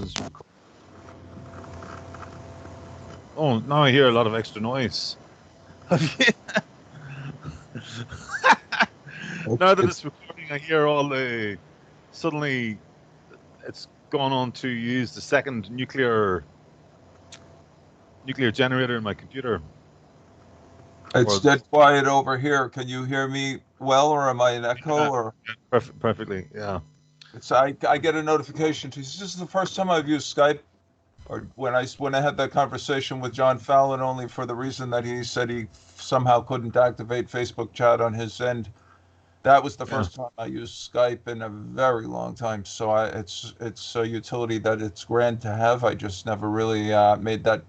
is. Oh, now I hear a lot of extra noise. Have you? Now that it's recording, I hear all the. Suddenly, it's gone on to use the second nuclear generator in my computer. It's dead quiet over here. Can you hear me well, or am I in echo? Yeah, or perfectly, yeah. It's I get a notification. This is the first time I've used Skype, or when I had that conversation with John Fallon, only for the reason that he said he somehow couldn't activate Facebook chat on his end. That was the first time I used Skype in a very long time. So it's a utility that it's grand to have. I just never really made that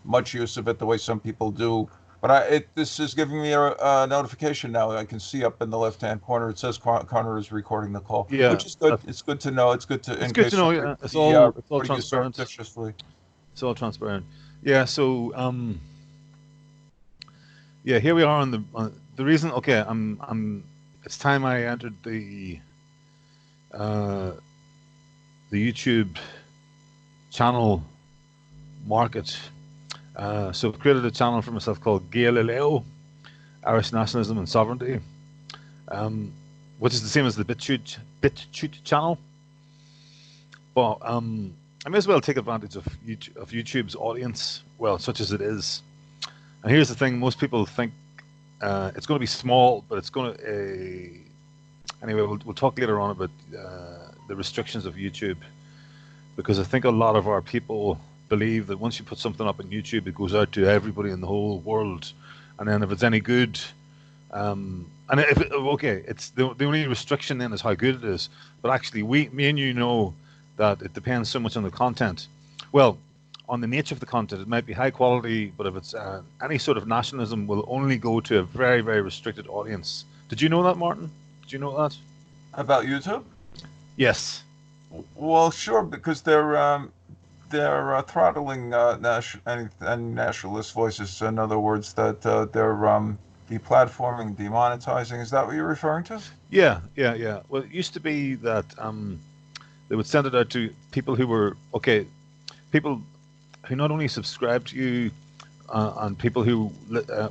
much use of it the way some people do. But this is giving me a notification now. I can see up in the left-hand corner. It says Conor is recording the call, which is good. It's good to know. It's good to. It's good to know. Yeah, it's all transparent. It's all transparent. Yeah. So yeah, here we are on the reason. Okay, it's time I entered the YouTube channel market. So I've created a channel for myself called Gearóid, Irish Nationalism and Sovereignty, which is the same as the BitChute channel. But I may as well take advantage of YouTube's audience, well, such as it is. And here's the thing: most people think it's going to be small, but it's going to. Anyway, we'll talk later on about the restrictions of YouTube, because I think a lot of our people believe that once you put something up on YouTube, it goes out to everybody in the whole world, and then if it's any good, and it's the only restriction then is how good it is. But actually, me and you know that it depends so much on the content. Well, on the nature of the content, it might be high quality, but if it's any sort of nationalism, will only go to a very, very restricted audience. Did you know that, Martin? Did you know that about YouTube? Yes. Well, sure, because they're throttling any nationalist voices. In other words, that they're deplatforming, demonetizing. Is that what you're referring to? Yeah. Well, it used to be that they would send it out to people who were people who not only subscribed to you and people who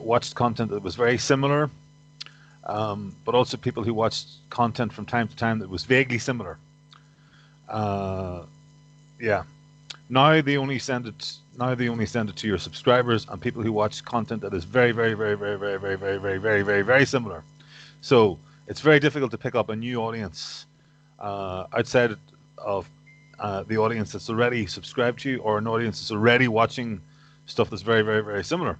watched content that was very similar, but also people who watched content from time to time that was vaguely similar. Yeah. Now they only send it to your subscribers and people who watch content that is very, very, very, very, very, very, very, very, very, very, very similar. So it's very difficult to pick up a new audience outside of the audience that's already subscribed to you, or an audience that's already watching stuff that's very, very, very similar.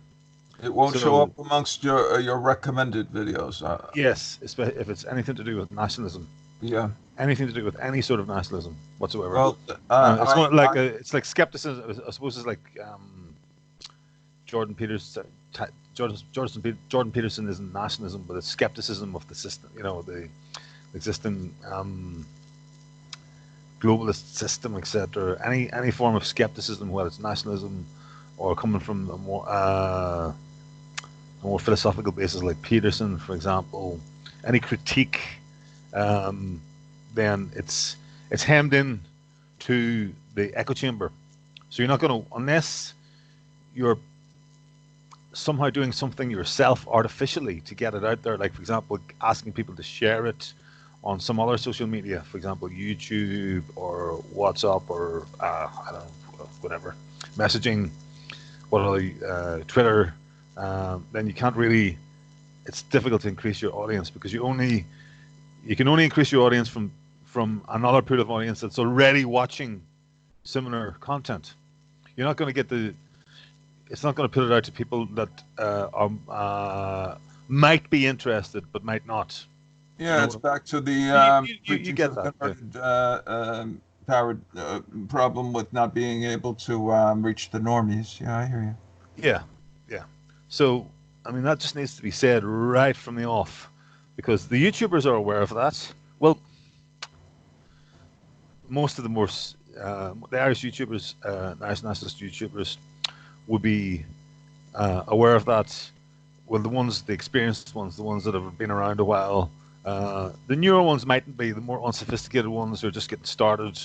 It won't show up amongst your recommended videos. Yes, if it's anything to do with nationalism. Yeah. Anything to do with any sort of nationalism whatsoever. Well, it's like skepticism. I suppose it's like Jordan Peterson. Jordan Peterson isn't nationalism, but it's skepticism of the system. You know, the existing globalist system, etc. Any form of skepticism, whether it's nationalism or coming from a more philosophical basis, like Peterson, for example. Any critique. Then it's hemmed in to the echo chamber. So you're not going to, unless you're somehow doing something yourself artificially to get it out there, like, for example, asking people to share it on some other social media, for example, YouTube or WhatsApp or, I don't know, whatever, messaging, Twitter, then you can't really, it's difficult to increase your audience, because you can only increase your audience from another pool of audience that's already watching similar content. You're not going to get it's not going to put it out to people that might be interested but might not. Yeah, it's back to the you get that problem with not being able to reach the normies. Yeah, I hear you. Yeah. So, I mean, that just needs to be said right from the off, because the YouTubers are aware of that. Well, most of the the Irish YouTubers, Irish nationalist YouTubers, would be aware of that. Well, the experienced ones, the ones that have been around a while. The newer ones mightn't be. The more unsophisticated ones who are just getting started,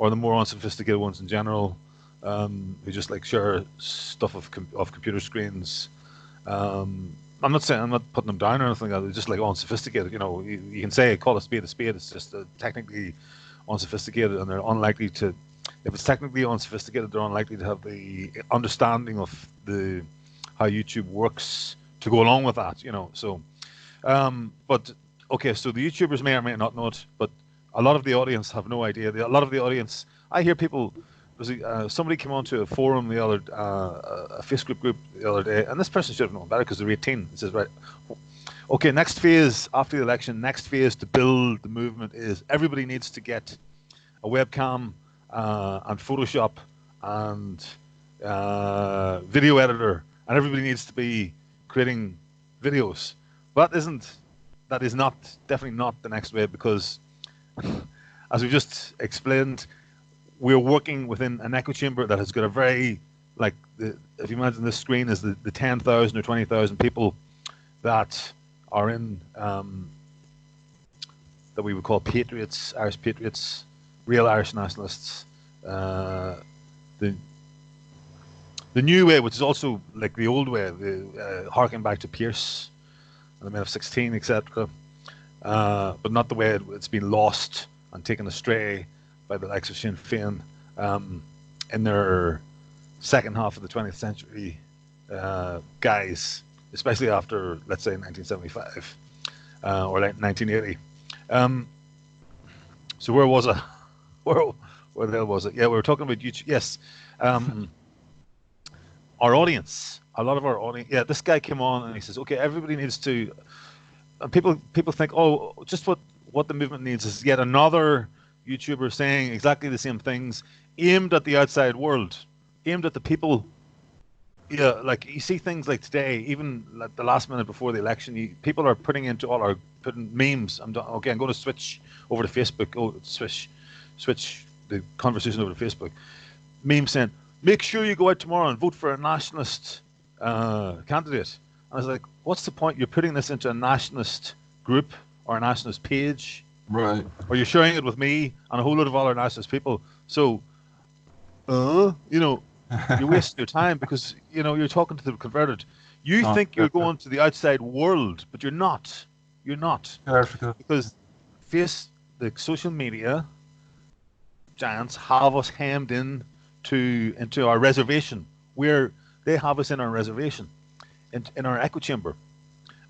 or the more unsophisticated ones in general, who just like share stuff of computer screens. I'm not putting them down or anything like that. They're just like unsophisticated. You know, you can say call a spade a spade. It's just technically unsophisticated, and they're unlikely to. If it's technically unsophisticated, they're unlikely to have the understanding of how YouTube works to go along with that. You know, so. But okay, so the YouTubers may or may not know it, but a lot of the audience have no idea. A lot of the audience, I hear people. Somebody came onto a forum a Facebook group the other day, and this person should have known better because they're 18. It says, right, okay, next phase after the election, next phase to build the movement is everybody needs to get a webcam and Photoshop and video editor, and everybody needs to be creating videos. But that is definitely not the next wave, because as we just explained, we're working within an echo chamber that has got a very, like, if you imagine this screen as the 10,000 or 20,000 people that are in, that we would call patriots, Irish patriots, real Irish nationalists. The new way, which is also like the old way, harking back to Pearse and the Men of 16, etc. But not the way it's been lost and taken astray by the likes of Sinn Féin in their second half of the 20th century guys, especially after, let's say, 1975 or like 1980. So where was I? Where the hell was it? Yeah, we were talking about YouTube. Yes. Our audience, a lot of our audience. Yeah, this guy came on and he says, okay, everybody needs to, and people think, oh, just what the movement needs is yet another YouTuber saying exactly the same things aimed at the outside world, aimed at the people. Yeah, like you see things like today, even like the last minute before the election, people are putting memes. I'm going to switch over to Facebook. Oh, switch the conversation over to Facebook. Memes saying, make sure you go out tomorrow and vote for a nationalist candidate. And I was like, what's the point? You're putting this into a nationalist group or a nationalist page. Right. Or you're sharing it with me and a whole lot of other nationalist people. So, you waste your time because, you're talking to the converted. You think you're going to the outside world, but you're not. You're not. Because the social media giants have us hemmed in into our reservation, where they have us in our reservation, in our echo chamber.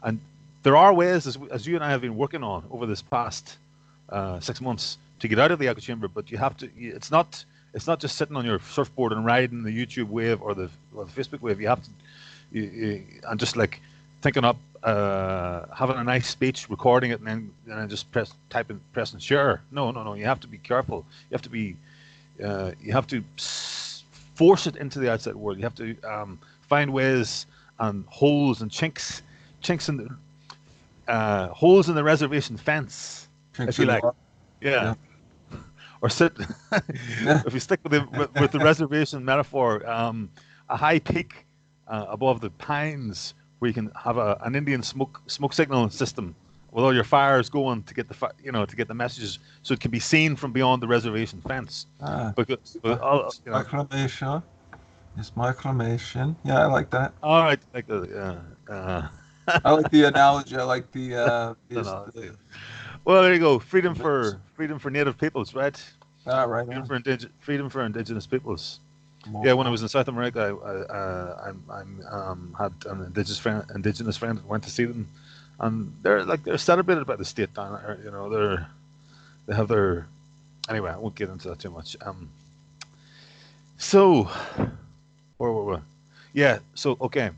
And there are ways, as you and I have been working on over this past 6 months, to get out of the echo chamber, but you have to. It's not just sitting on your surfboard and riding the YouTube wave or the Facebook wave. You have to, and just like thinking up, having a nice speech, recording it, and then just press and share. No. You have to be careful. You have to be. You have to force it into the outside world. You have to find ways and holes and chinks in the holes in the reservation fence, if you like. Yeah. Or sit. If you stick with the reservation metaphor, a high peak above the pines where you can have an Indian smoke signal system with all your fires going to get the messages, so it can be seen from beyond the reservation fence. Micromation. It's micromation. Yeah, I like that. All right, I like the analogy. I like the. Well, there you go. Freedom for native peoples, right? Right. Freedom for indigenous peoples. Yeah, when I was in South America, I had an indigenous friend. Went to see them. And they're celebrated by the state down there. They have their. Anyway, I won't get into that too much. So, where were we? Yeah. So okay.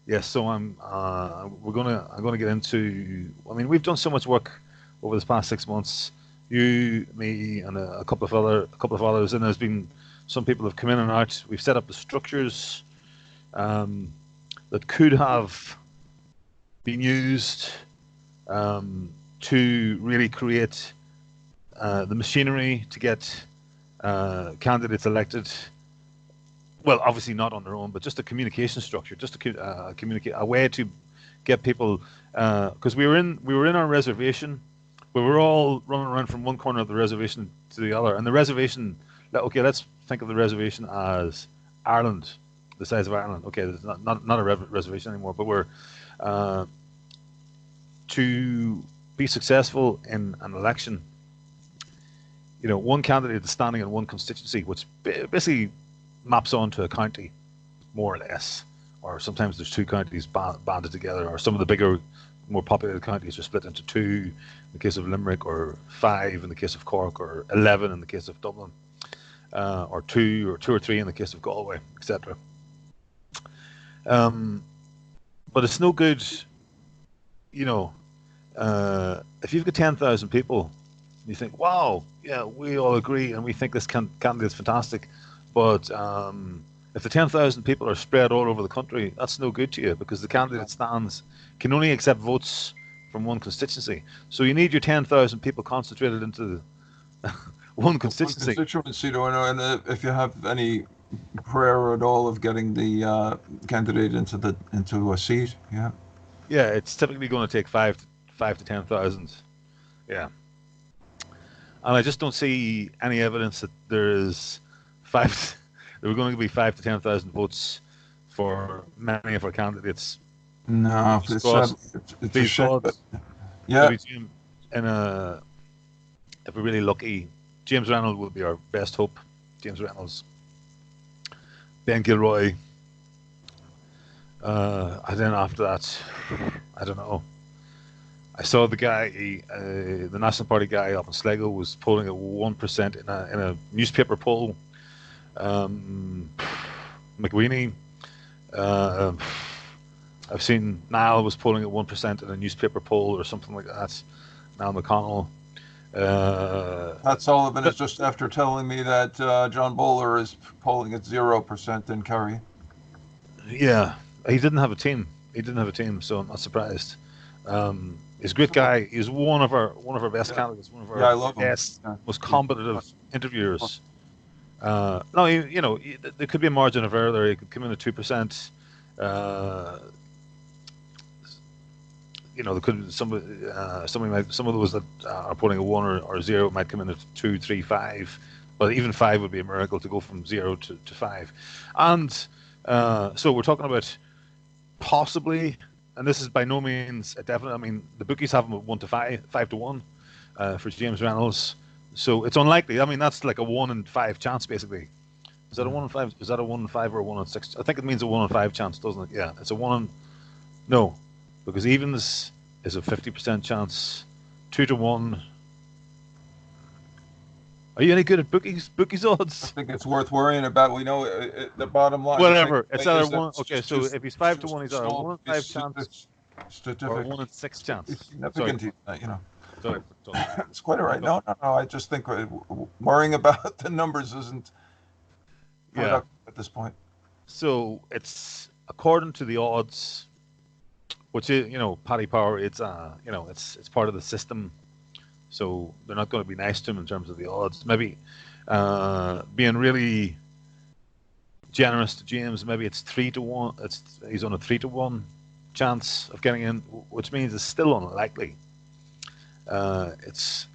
Yeah. So I'm gonna get into. I mean, we've done so much work over this past 6 months. You, me, and a couple of others, and there's been some people have come in and out. We've set up the structures that could have been used to really create the machinery to get candidates elected. Well, obviously not on their own, but just a communication structure, just to communicate, a way to get people. Because we were in our reservation, but we were all running around from one corner of the reservation to the other. And the reservation, okay, let's think of the reservation as Ireland, the size of Ireland. Okay, it's not a reservation anymore, but we're to be successful in an election. One candidate is standing in one constituency, which basically maps onto a county, more or less. Or sometimes there's two counties banded together, or some of the bigger, more populated counties are split into two in the case of Limerick, or 5 in the case of Cork, or 11 in the case of Dublin, or two or three in the case of Galway, etc. But it's no good, if you've got 10,000 people, you think, wow, yeah, we all agree and we think this candidate's fantastic, but if the 10,000 people are spread all over the country, that's no good to you, because the candidate stands can only accept votes from one constituency. So you need your 10,000 people concentrated into one constituency. And if you have any prayer at all of getting the candidate into a seat, yeah. Yeah, it's typically going to take 5 to 10,000. Yeah. And I just don't see any evidence that there were going to be 5 to 10,000 votes for many of our candidates. No, it's a shame. Yeah. If we're really lucky, James Reynolds will be our best hope. James Reynolds. Ben Gilroy. And then after that, I don't know. I saw the guy, the National Party guy up in Sligo was polling at 1% in a newspaper poll. McWeeny. I've seen Niall was polling at 1% in a newspaper poll or something like that. Niall McConnell. Pat Sullivan is just after telling me that John Bowler is polling at 0% in Kerry. Yeah, he didn't have a team. So I'm not surprised. He's a great guy. He's one of our best candidates. One of our best, most competitive interviewers. No, there could be a margin of error there. He could come in at 2%. There could some of those that are polling at 1 or 0 might come in at 2, 3, 5. But even 5 would be a miracle to go from 0 to 5. And so we're talking about possibly, and this is by no means a definite. I mean, the bookies have him at 1 to 5 to 1 for James Reynolds. So it's unlikely. I mean, that's like a 1 in 5 chance, basically. Is that a 1 in 5? Is that a 1 in 5 or a 1 in 6? I think it means a 1 in 5 chance, doesn't it? Yeah, it's a 1 in. No, because evens is a 50% chance. 2 to 1. Are you any good at bookies odds? I think it's worth worrying about. We know the bottom line. Whatever. It's either 1. Okay, so if he's 5 to 1, he's either a 1 in 5 chance or a 1 in 6 chance. Significant, Sorry. It's quite all right. No. I just think worrying about the numbers isn't productive at this point. So it's according to the odds, which is Paddy Power. It's it's part of the system. So they're not going to be nice to him in terms of the odds. Maybe being really generous to James. Maybe it's 3 to 1. He's on a 3 to 1 chance of getting in, which means it's still unlikely. It's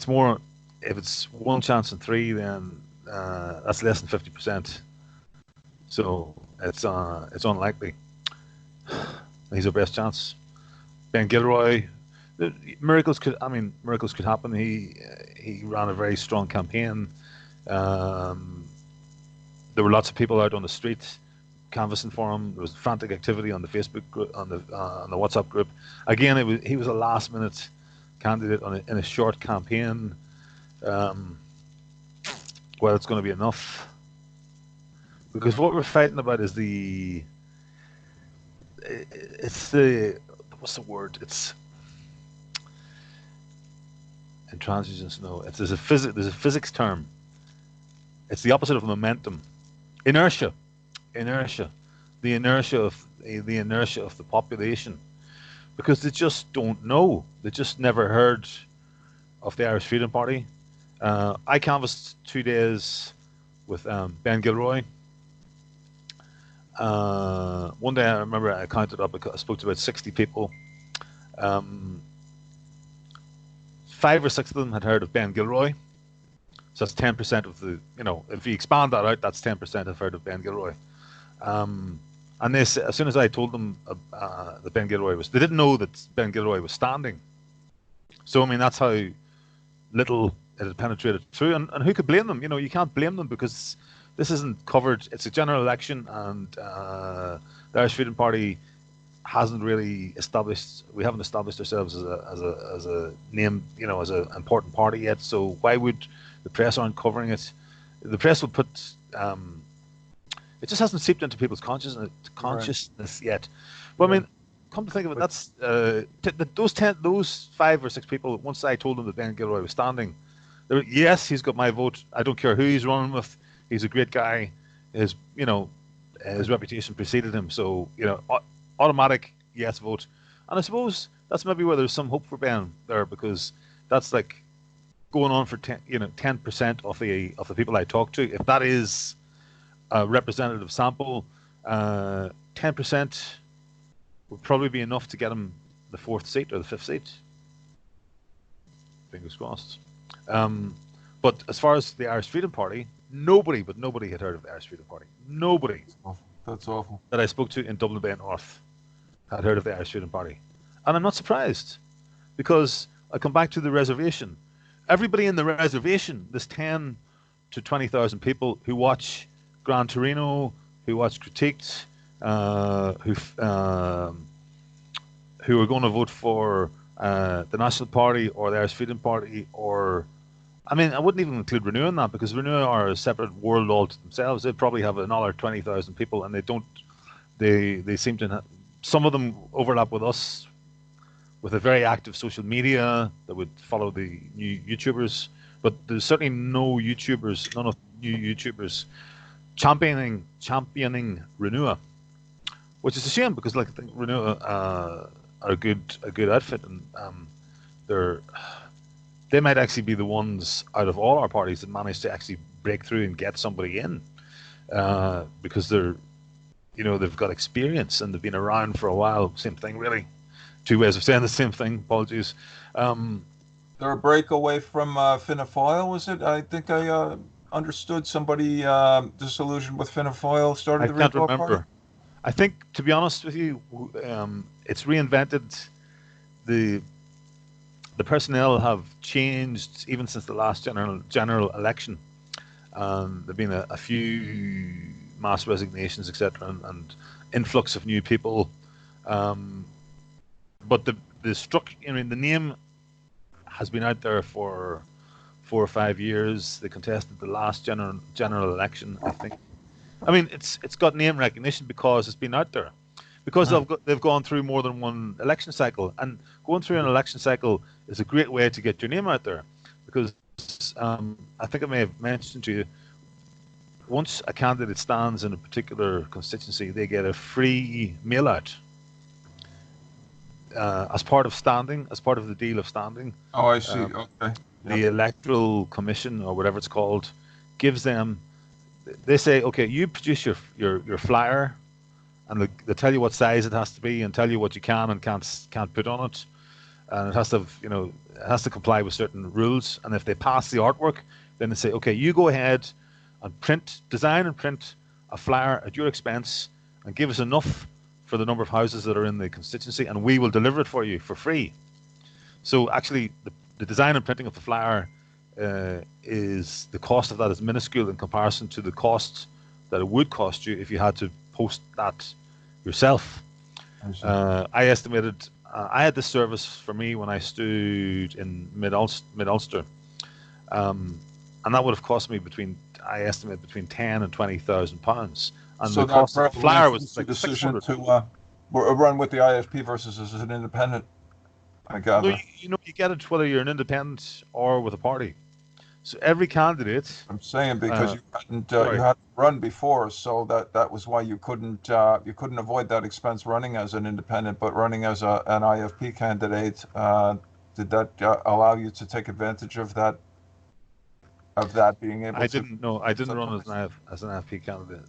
more, if it's 1 chance in 3, then that's less than 50%. So it's unlikely. He's our best chance. Ben Gilroy. Miracles could happen. He ran a very strong campaign. There were lots of people out on the street canvassing for him. There was frantic activity on the Facebook group, on the WhatsApp group. Again, he was a last-minute candidate in a short campaign. Well, it's going to be enough, because what we're fighting about is what's the word? It's intransigence. No, there's a physics term. It's the opposite of momentum. Inertia. The inertia of the population, because they just don't know. They just never heard of the Irish Freedom Party. I canvassed 2 days with Ben Gilroy. One day I remember I counted up. I spoke to about 60 people. 5 or 6 of them had heard of Ben Gilroy. So that's 10% of the, if you expand that out, that's 10% have heard of Ben Gilroy. And as soon as I told them that Ben Gilroy they didn't know that Ben Gilroy was standing. So, I mean, that's how little it had penetrated through. And who could blame them? You can't blame them because this isn't covered. It's a general election, and the Irish Freedom Party hasn't really we haven't established ourselves as a name, as an important party yet. So why would the press aren't covering it? The press will put, it just hasn't seeped into people's consciousness yet. But I mean, come to think of it, that's those 5 or 6 people. Once I told them that Ben Gilroy was standing, they were, yes, he's got my vote. I don't care who he's running with. He's a great guy. His reputation preceded him. So automatic yes vote. And I suppose that's maybe where there's some hope for Ben there, because that's like going on for 10% of the people I talk to. If that is a representative sample, 10% would probably be enough to get him the 4th seat or the 5th seat. Fingers crossed. But as far as the Irish Freedom Party, nobody had heard of the Irish Freedom Party. Nobody. That's awful. That I spoke to in Dublin Bay North had heard of the Irish Freedom Party. And I'm not surprised, because I come back to the reservation. Everybody in the reservation, there's 10 to 20,000 people who watch Gran Torino, who watch Critiqued, who are going to vote for the National Party or the Irish Freedom Party, or I mean, I wouldn't even include Renew in that, because Renew are a separate world all to themselves. They probably have another 20,000 people, and they seem to some of them overlap with us, with a very active social media that would follow the new YouTubers. But there's certainly none of new YouTubers championing Renew, which is a shame, because I think Renew are a good outfit, and they might actually be the ones out of all our parties that manage to actually break through and get somebody in, because they've got experience and they've been around for a while. Same thing, really. 2 ways of saying the same thing. Apologies. They're a break away from Fianna Fáil, was it? I think I understood somebody disillusioned with Fianna Fáil started the Recall Party. I can't remember. I think, to be honest with you, it's reinvented. The personnel have changed even since the last general election. There've been a few mass resignations, etc., and influx of new people. But the structure, the name has been out there for 4 or 5 years. They contested the last general election, I think. I mean, it's got name recognition because it's been out there, because they've gone through more than one election cycle, and going through an election cycle is a great way to get your name out there, because I think I may have mentioned to you, once a candidate stands in a particular constituency, they get a free mail out as part of the deal of standing. Oh, I see. Okay. The Electoral Commission, or whatever it's called, gives them. They say, okay, you produce your flyer, and they tell you what size it has to be, and tell you what you can and can't put on it, and it has to it has to comply with certain rules. And if they pass the artwork, then they say, okay, you go ahead and design and print a flyer at your expense, and give us enough for the number of houses that are in the constituency, and we will deliver it for you for free. So actually, the design and printing of the flyer is the cost of that is minuscule in comparison to the cost that it would cost you if you had to post that yourself. I estimated I had this service for me when I stood in mid Ulster, and that would have cost me between 10 and 20,000 pounds. And so the cost of the flyer was like decision to run with the IFP versus as an independent. I gather. No, you get it whether you're an independent or with a party. So every candidate. I'm saying because you hadn't run before, so that was why you couldn't avoid that expense running as an independent, but running as an IFP candidate. Did that allow you to take advantage of that? Of that being able. I didn't run as an IFP candidate.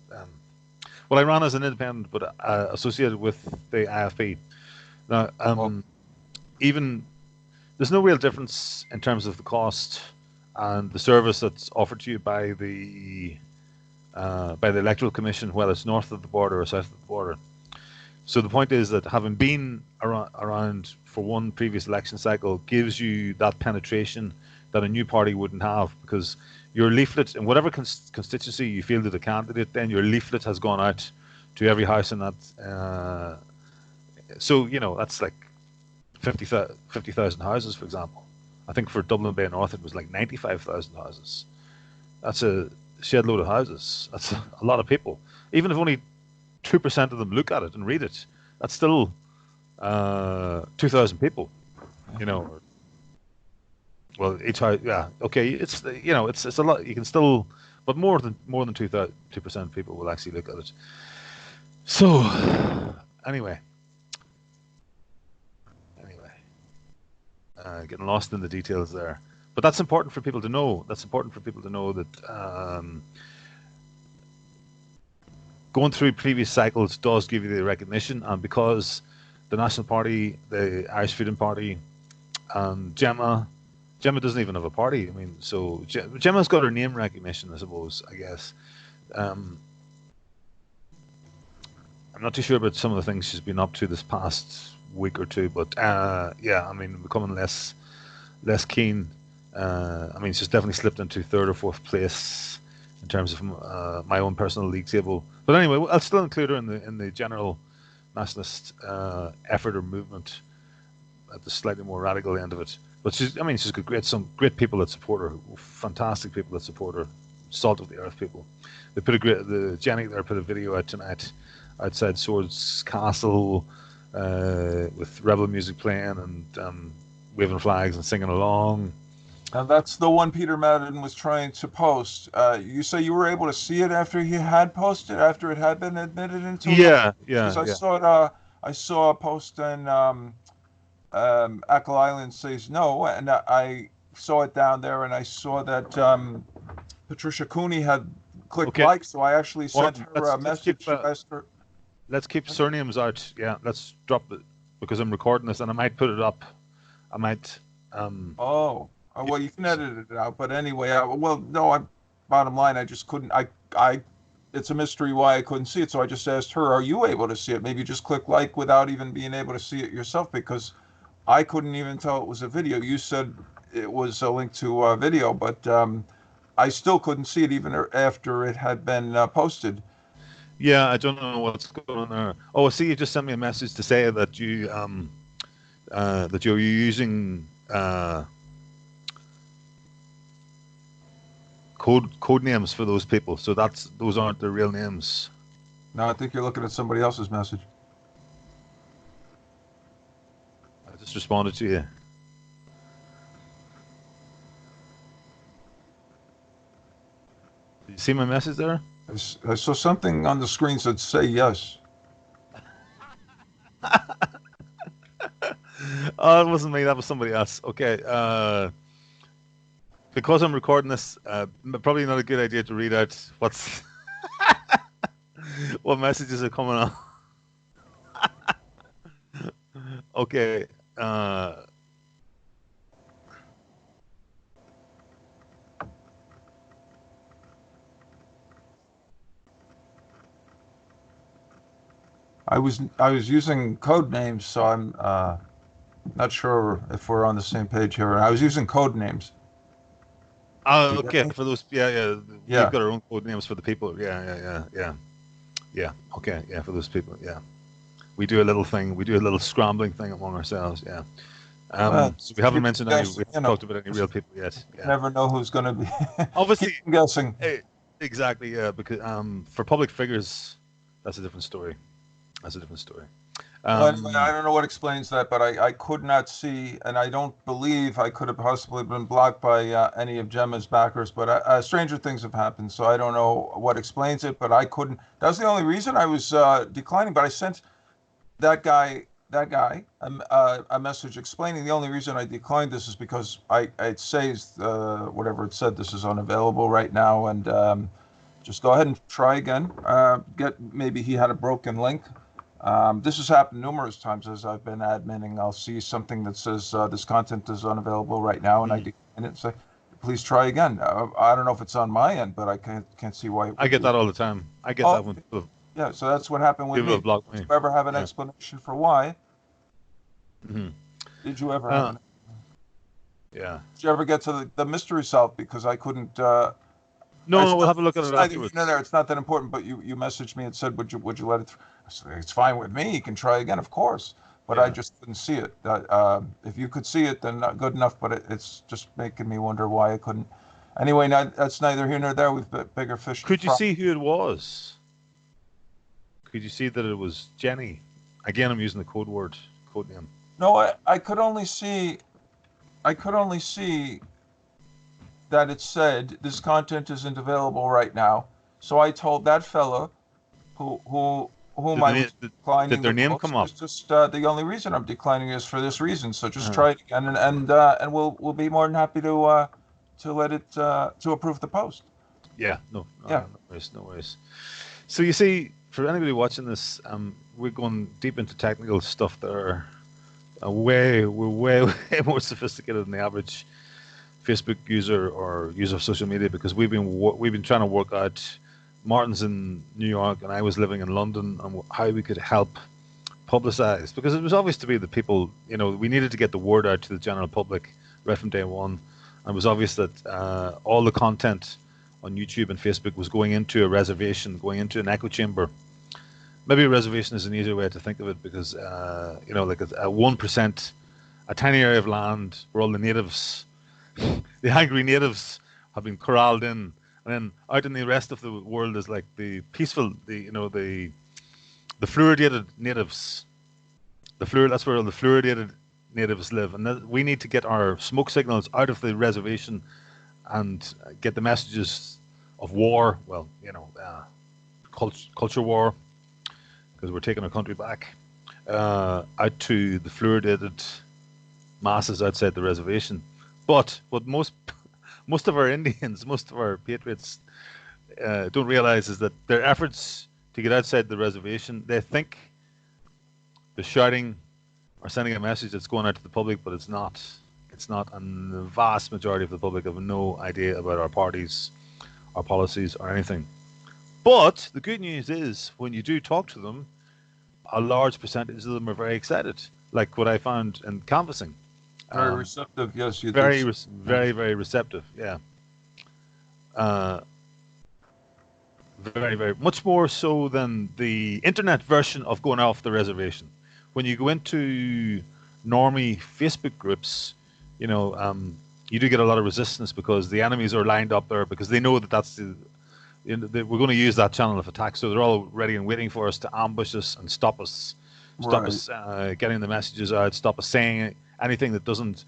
Well, I ran as an independent, but associated with the IFP. Now, even there's no real difference in terms of the cost and the service that's offered to you by the Electoral Commission, whether it's north of the border or south of the border. So the point is that having been around for one previous election cycle gives you that penetration that a new party wouldn't have, because your leaflet, in whatever constituency you fielded a candidate, then your leaflet has gone out to every house in that. So, that's like 50,000 houses, for example. I think for Dublin Bay North it was like 95,000 houses. That's a shed load of houses. That's a lot of people. Even if only 2% of them look at it and read it, that's still 2,000 people. Well, each house, yeah, okay. It's it's a lot. You can still, but more than 2% of people will actually look at it. So, anyway. Getting lost in the details there, but that's important for people to know. That's important for people to know that going through previous cycles does give you the recognition, and because the National Party, the Irish Freedom Party, and Gemma doesn't even have a party. I mean, so Gemma's got her name recognition, I suppose. I guess. I'm not too sure about some of the things she's been up to this past week or two, but yeah, I mean, becoming less keen. I mean, she's definitely slipped into third or fourth place in terms of my own personal league table. But anyway, I'll still include her in the general nationalist effort or movement at the slightly more radical end of it. But she's got some great people that support her, fantastic people that support her, salt of the earth people. They Jenny there put a video out tonight outside Swords Castle. With rebel music playing and waving flags and singing along. And that's the one Peter Madden was trying to post. You say you were able to see it after he had posted, after it had been admitted into. Yeah. Saw it. I saw a post on Ackle Island says no, and I saw it down there, and I saw that Patricia Cooney had clicked like, so I actually sent her a message. Let's keep surnames out. Yeah, let's drop it, because I'm recording this and I might put it up. I might. Well, you can edit it out. But anyway, bottom line, I just couldn't. It's a mystery why I couldn't see it. So I just asked her, "Are you able to see it?" Maybe just click like without even being able to see it yourself, because I couldn't even tell it was a video. You said it was a link to a video, but I still couldn't see it even after it had been posted. Yeah, I don't know what's going on there. Oh, I see you just sent me a message to say that you're using code names for those people. So those aren't their real names. No, I think you're looking at somebody else's message. I just responded to you. Did you see my message there? I saw something on the screen that say yes. Oh, it wasn't me. That was somebody else. Okay. Because I'm recording this, probably not a good idea to read out what messages are coming on. Okay. I was using code names, so I'm not sure if we're on the same page here. I was using code names. Oh, okay. For those, yeah. We've got our own code names for the people. Yeah. Okay, yeah, for those people, yeah. We do a little thing. We do a little scrambling thing among ourselves. Yeah. So we haven't mentioned any. We haven't talked about any real people yet. Yeah. Never know who's going to be. Obviously, I'm guessing. Exactly. Yeah, because for public figures, that's a different story. Well, anyway, I don't know what explains that, but I could not see, and I don't believe I could have possibly been blocked by any of Gemma's backers, but stranger things have happened, so I don't know what explains it, but I couldn't. That was the only reason I was declining, but I sent that guy a message explaining the only reason I declined this is because it says whatever it said, this is unavailable right now, and just go ahead and try again. Maybe he had a broken link. This has happened numerous times as I've been adminning. I'll see something that says this content is unavailable right now, and I decline it and say, please try again. I don't know if it's on my end, but I can't see why. I get that all the time. I get that when people, yeah, so that's what happened with people me. have blocked me. Did you ever have an explanation for why? Mm-hmm. Did you ever have Yeah. Did you ever get to the mystery solved? Because I couldn't. No, we'll have a look at it afterwards. No, it's not that important. But you messaged me and said, would you let it through? I said, it's fine with me. You can try again, of course. But I just couldn't see it. If you could see it, then not good enough. But it's just making me wonder why I couldn't. Anyway, that's neither here nor there. We've got bigger fish. Could you see who it was? Could you see that it was Jenny? Again, I'm using the code name. No, I could only see that it said this content isn't available right now. So I told that fella whom I was declining. Did their name come up? Just the only reason I'm declining is for this reason. So just try it again, and we'll be more than happy to let it to approve the post. Yeah, no worries. So you see, for anybody watching this, we're going deep into technical stuff there. We're way more sophisticated than the average Facebook user or user of social media, because we've been trying to work out. Martin's in New York and I was living in London, and how we could help publicize, because it was obvious to me that people, we needed to get the word out to the general public right from day one. And it was obvious that all the content on YouTube and Facebook was going into a reservation, going into an echo chamber. Maybe a reservation is an easier way to think of it, because like a 1%, a tiny area of land where all the natives, the angry natives, have been corralled in, and then out in the rest of the world is like the peaceful, the fluoridated natives. That's where all the fluoridated natives live, and we need to get our smoke signals out of the reservation and get the messages of war. Well, culture war, because we're taking our country back, out to the fluoridated masses outside the reservation. But what most of our Indians, most of our patriots don't realize is that their efforts to get outside the reservation, they think they're shouting or sending a message that's going out to the public, but it's not. It's not, and the vast majority of the public have no idea about our parties, our policies, or anything. But the good news is, when you do talk to them, a large percentage of them are very excited, like what I found in canvassing. Very receptive, yes. Very receptive, yeah. Very, very much more so than the internet version of going off the reservation. When you go into normie Facebook groups, you do get a lot of resistance, because the enemies are lined up there, because they know that that's we're going to use that channel of attack, so they're all ready and waiting for us to ambush us and stop us getting the messages out, stop us saying anything that doesn't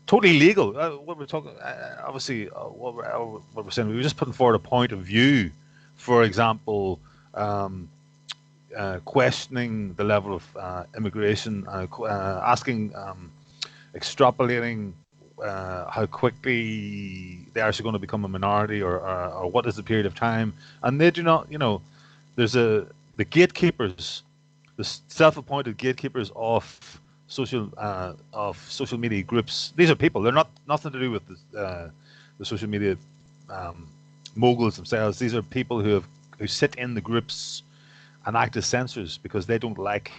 totally legal. What we're talking, obviously, what we're saying, we were just putting forward a point of view. For example, questioning the level of immigration, asking, extrapolating how quickly they are actually going to become a minority, or what is the period of time. And they do not, there's the gatekeepers, the self-appointed gatekeepers of social media groups. These are people. They're nothing to do with the social media moguls themselves. These are people who sit in the groups and act as censors, because they don't like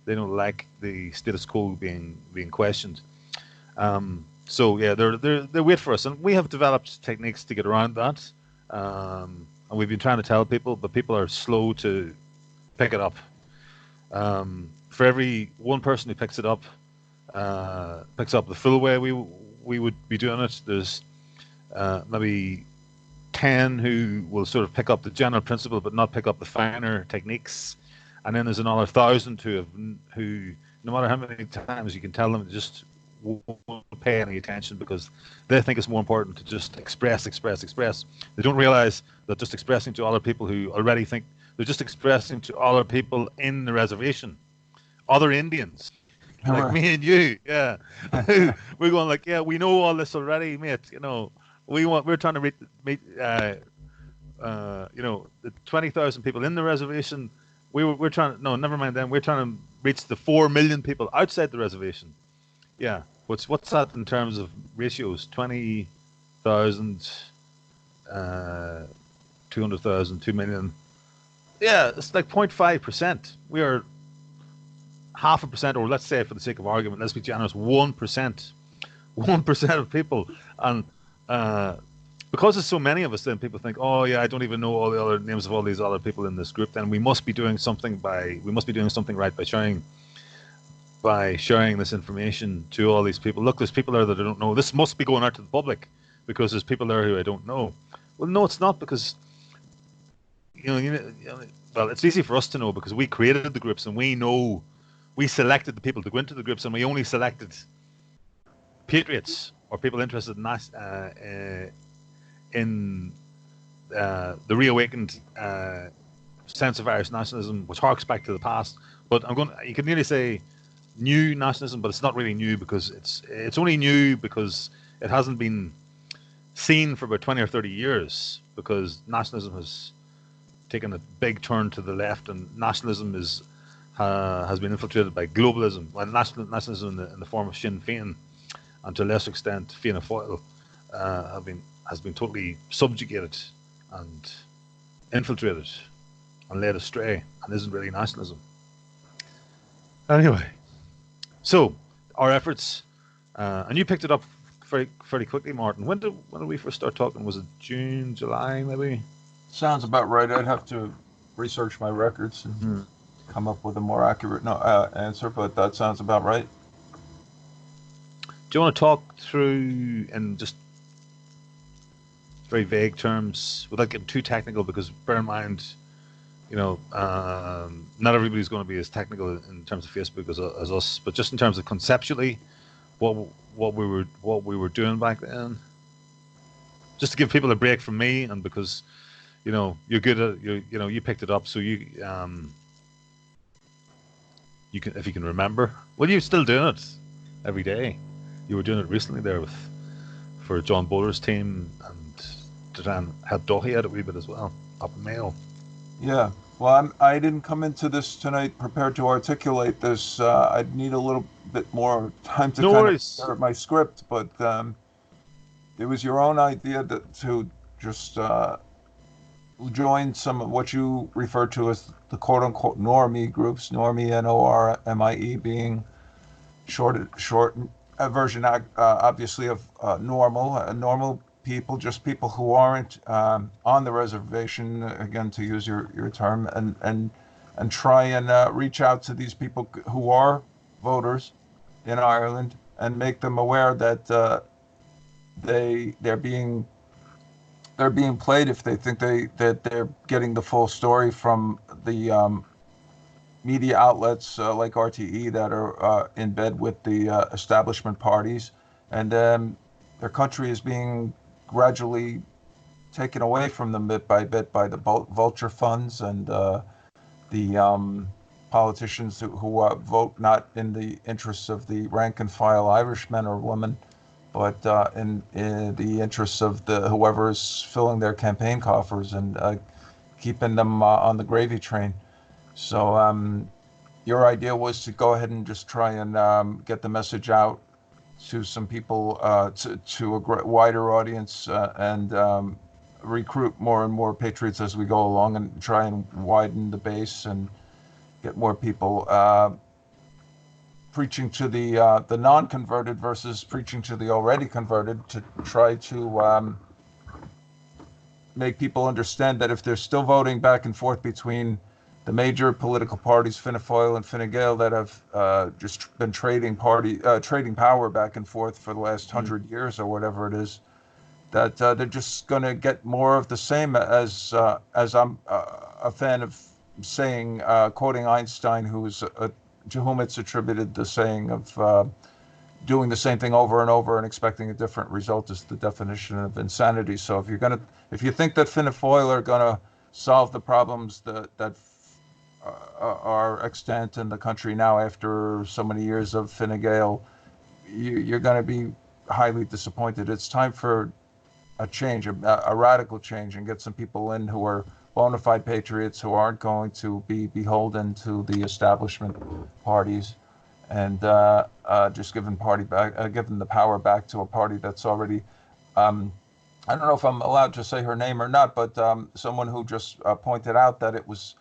the status quo being questioned. So yeah, they wait for us, and we have developed techniques to get around that. And we've been trying to tell people, but people are slow to pick it up. For every one person who picks up the full way we would be doing it, there's maybe 10 who will sort of pick up the general principle but not pick up the finer techniques, and then there's another 1,000 who no matter how many times you can tell them, just won't pay any attention, because they think it's more important to just express. They don't realize that just expressing to other people who already think they're just expressing to other people in the reservation, other Indians, like me and you, yeah. We're going like, yeah, we know all this already, mate. We're trying to meet the 20,000 people in the reservation. we're trying. No, never mind. Then we're trying to reach the 4 million people outside the reservation. Yeah. What's that in terms of ratios? 20,000, 200,000, 2 million. Yeah, it's like 0.5%. We are 0.5%, or let's say, for the sake of argument, let's be generous, 1%. 1% of people, and because there's so many of us, then people think, oh yeah, I don't even know all the other names of all these other people in this group. Then we must be doing something right by sharing this information to all these people. Look, there's people there that I don't know. This must be going out to the public because there's people there who I don't know. Well, no, it's not, because well, it's easy for us to know because we created the groups and we selected the people to go into the groups, and we only selected patriots or people interested in the reawakened sense of Irish nationalism, which harks back to the past. But you could nearly say new nationalism, but it's not really new, because it's only new because it hasn't been seen for about 20 or 30 years, because nationalism has taken a big turn to the left, and nationalism has been infiltrated by globalism. Well, nationalism in the form of Sinn Féin, and to a lesser extent Fianna Fáil, has been totally subjugated and infiltrated and led astray, and isn't really nationalism. Anyway, so our efforts, and you picked it up fairly quickly, Martin. When did we first start talking? Was it June, July, maybe? Sounds about right. I'd have to research my records and come up with a more accurate answer, but that sounds about right. Do you want to talk through, in just very vague terms, without getting too technical, because bear in mind, not everybody's going to be as technical in terms of Facebook as us, but just in terms of conceptually, what we were doing back then, just to give people a break from me, and because you're good at you picked it up, so you can, if you can remember. Well, you're still doing it every day. You were doing it recently there for John Bowler's team, and to try and help Duffy out a wee bit as well up in Mayo. Yeah. Well, I didn't come into this tonight prepared to articulate this. I'd need a little bit more time to kind of start my script, but it was your own idea to just join some of what you refer to as the quote-unquote normie groups, normie, N-O-R-M-I-E, being short version, obviously, of normal people, just people who aren't on the reservation, again, to use your term, and try and reach out to these people who are voters in Ireland and make them aware that they're being played if they think that they're getting the full story from the media outlets like RTE that are in bed with the establishment parties, and their country is being gradually taken away from them bit by the vulture funds and the politicians who vote not in the interests of the rank and file Irishmen or women, but in the interests of whoever is filling their campaign coffers and keeping them on the gravy train. So your idea was to go ahead and just try and get the message out to some people, to a wider audience, and recruit more and more patriots as we go along, and try and widen the base and get more people preaching to the non-converted versus preaching to the already converted, to try to make people understand that if they're still voting back and forth between the major political parties, Fianna Fáil and Fine Gael, that have just been trading power back and forth for the last 100 years or whatever it is, that they're just going to get more of the same, as I'm a fan of saying, quoting Einstein, to whom it's attributed the saying of doing the same thing over and over and expecting a different result is the definition of insanity. So if you think that Fianna Fáil are going to solve the problems that are extant in the country now after so many years of Fine Gael, you're going to be highly disappointed. It's time for a change, a radical change, and get some people in who are bona fide patriots who aren't going to be beholden to the establishment parties, and just giving the power back to a party that's already. I don't know if I'm allowed to say her name or not, but someone who just pointed out that it was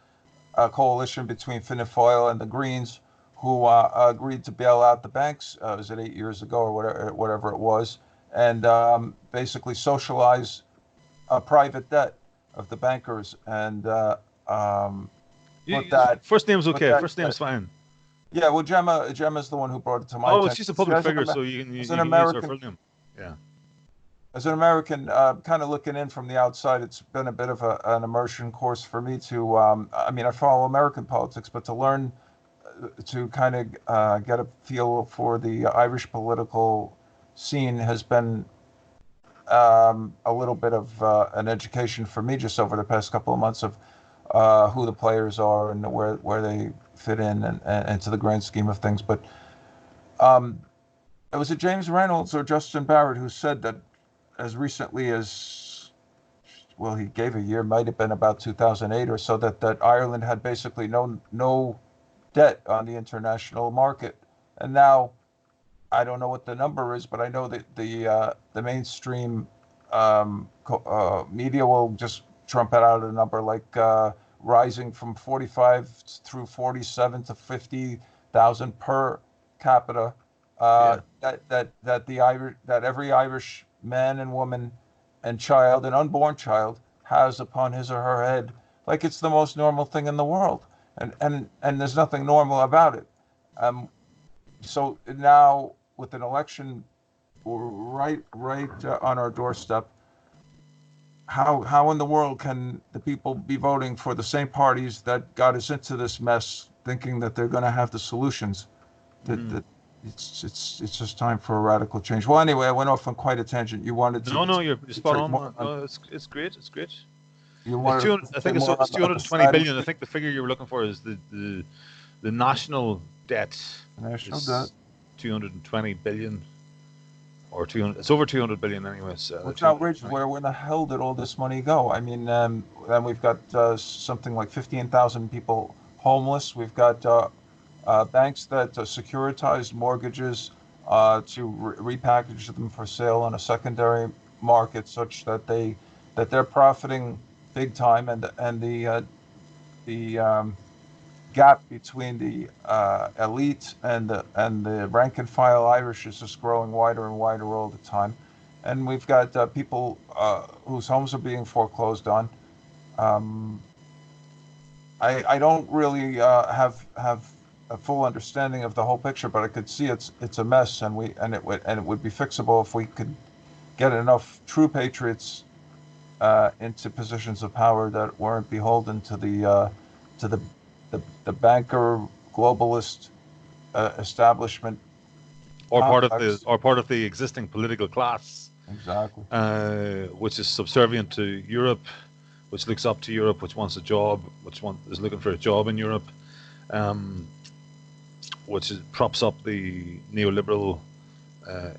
a coalition between Fianna Fáil and the Greens who agreed to bail out the banks. Was it 8 years ago or whatever it was, and basically socialize private debt of the bankers and first name's okay. First name's fine. Yeah, well, Gemma's the one who brought it to my attention. Oh, she's a public figure, so you can use her full name. Yeah. As an American, kind of looking in from the outside, it's been a bit of an immersion course for me to, I mean, I follow American politics, but to learn, to kind of get a feel for the Irish political scene has been a little bit of an education for me just over the past couple of months of who the players are and where they fit in and to the grand scheme of things. But was it James Reynolds or Justin Barrett who said that as recently as, well, he gave a year, might have been about 2008 or so, that Ireland had basically no debt on the international market. And now, I don't know what the number is, but I know that the mainstream media will just trump it out a number like rising from 45 through 47 to 50,000 per capita. That every Irish man and woman and child and unborn child has upon his or her head, like it's the most normal thing in the world, and there's nothing normal about it. So now with an election right on our doorstep, how in the world can the people be voting for the same parties that got us into this mess, thinking that they're going to have the solutions? That it's just time for a radical change. Well, anyway, I went off on quite a tangent. You wanted to? No, you're spot on. No, it's great. It's great. You wanted I think it's 220 billion. I think the figure you were looking for is the national debt. National debt. 220 billion, or 200. It's over 200 billion anyway. So it's outrageous. Where the hell did all this money go? I mean, and we've got something like 15,000 people homeless. We've got banks that securitized mortgages to repackage them for sale on a secondary market, such that they're profiting big time, and the gap between the elite and the rank and file Irish is just growing wider and wider all the time. And we've got people whose homes are being foreclosed on. I don't really have a full understanding of the whole picture, but I could see it's a mess, and it would be fixable if we could get enough true patriots into positions of power that weren't beholden to the banker globalist establishment, or part of the existing political class. Exactly. Which is subservient to Europe, which looks up to Europe, which wants a job, is looking for a job in Europe, which props up the neoliberal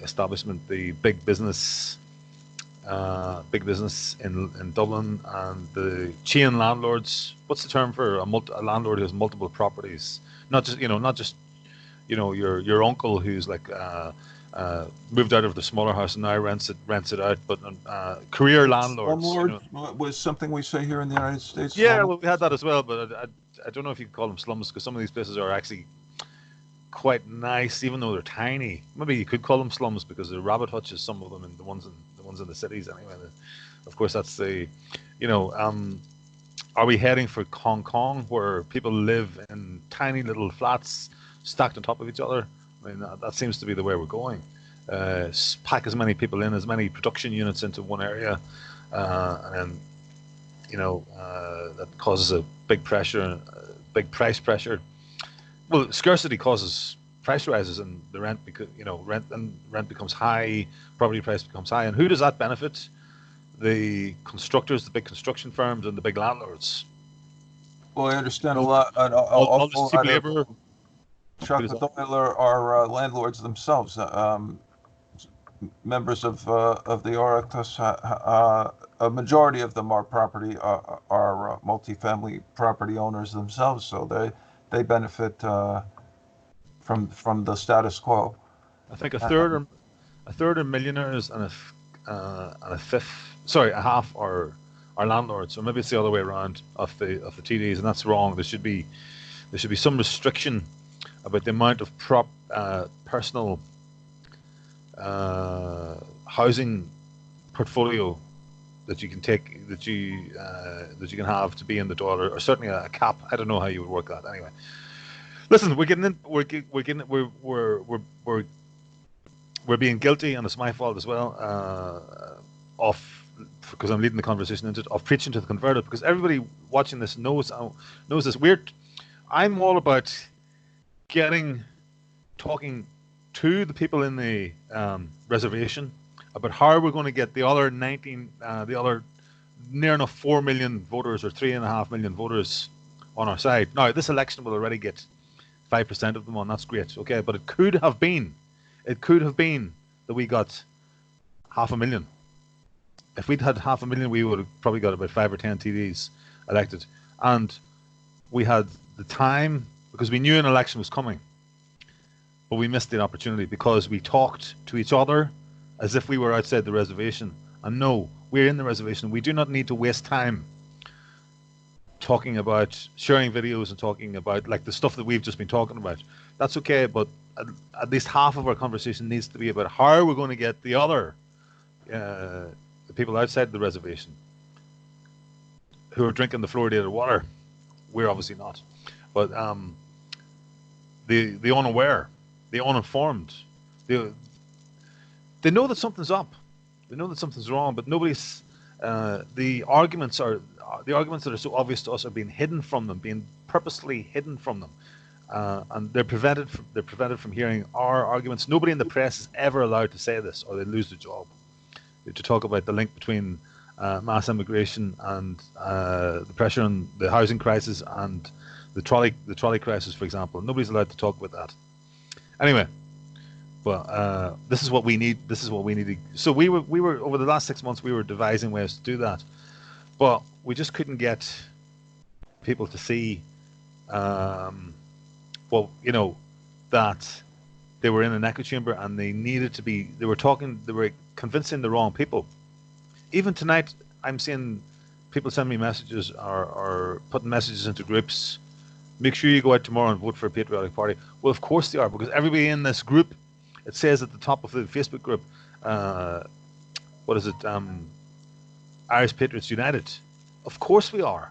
establishment, the big business in Dublin, and the chain landlords. What's the term for a landlord who has multiple properties? Not just your uncle who's like moved out of the smaller house and now rents it out, but career landlords. Slumlord was something we say here in the United States. Yeah, well, we had that as well, but I don't know if you could call them slums, because some of these places are actually quite nice, even though they're tiny. Maybe you could call them slums because they're rabbit hutches, some of them, and the ones in the cities anyway. Of course, that's the, are we heading for Hong Kong, where people live in tiny little flats stacked on top of each other? I mean, that seems to be the way we're going. Pack as many people in, as many production units into one area, and then, that causes a big pressure, big price pressure. Well, scarcity causes price rises, and the rent becomes high, property price becomes high, and who does that benefit? The constructors, the big construction firms, and the big landlords. Well, I understand a lot. All this cheap labor. Chuck and Doyle are landlords themselves, members of the Oireachtas. A majority of them are property are are multifamily property owners themselves, so they benefit from the status quo. I think a third are millionaires, and a half are landlords, or maybe it's the other way around of the TDs, and that's wrong. There should be some restriction about the amount of personal housing portfolio that you can take, that you can have to be in the dollar, or certainly a cap. I don't know how you would work that. Anyway, listen, we're being guilty, and it's my fault as well, because I'm leading the conversation into it, of preaching to the converted, because everybody watching this knows this. I'm all about talking to the people in the reservation about how we're going to get the other near enough 4 million voters, or 3.5 million voters on our side. Now, this election will already get 5% of them on. That's great, okay, but it could have been that we got 500,000. If we'd had 500,000, we would have probably got about 5 or 10 TDs elected, and we had the time, because we knew an election was coming, but we missed the opportunity because we talked to each other as if we were outside the reservation. And no, we're in the reservation. We do not need to waste time talking about sharing videos and talking about like the stuff that we've just been talking about. That's okay, but at least half of our conversation needs to be about how we're going to get the other the people outside the reservation who are drinking the fluoridated water. We're obviously not, but the unaware, the uninformed, they know that something's up, they know that something's wrong, but nobody's. The arguments that are so obvious to us are being hidden from them, being purposely hidden from them, and they're prevented from hearing our arguments. Nobody in the press is ever allowed to say this, or they lose their job. To talk about the link between mass immigration and the pressure on the housing crisis and the trolley crisis, for example. Nobody's allowed to talk about that. Anyway, but this is what we need. This is what we need. So we were over the last 6 months, we were devising ways to do that, but we just couldn't get people to see, that they were in an echo chamber and they needed to be. They were convincing the wrong people. Even tonight, I'm seeing people send me messages or putting messages into groups. Make sure you go out tomorrow and vote for a patriotic party. Well, of course they are, because everybody in this group, it says at the top of the Facebook group, Irish Patriots United. Of course we are.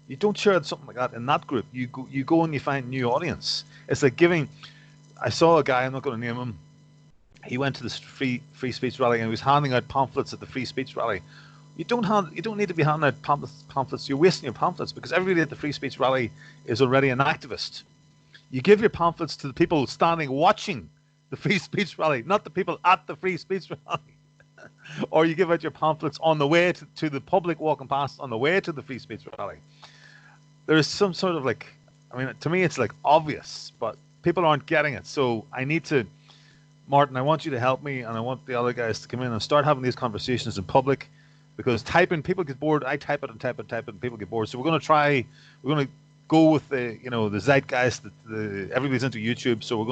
You don't share something like that in that group. You go and you find new audience. It's like giving. I saw a guy, I'm not going to name him. He went to this free speech rally and he was handing out pamphlets at the free speech rally. You don't need to be handing out pamphlets. You're wasting your pamphlets, because everybody at the free speech rally is already an activist. You give your pamphlets to the people standing watching the free speech rally, not the people at the free speech rally. Or you give out your pamphlets on the way to the public walking past on the way to the free speech rally. There is some sort of to me it's like obvious, but people aren't getting it. So I need to, Martin, I want you to help me, and I want the other guys to come in and start having these conversations in public, because typing, people get bored. I type it and type it, and people get bored. So we're going to go with the zeitgeist that everybody's into YouTube. So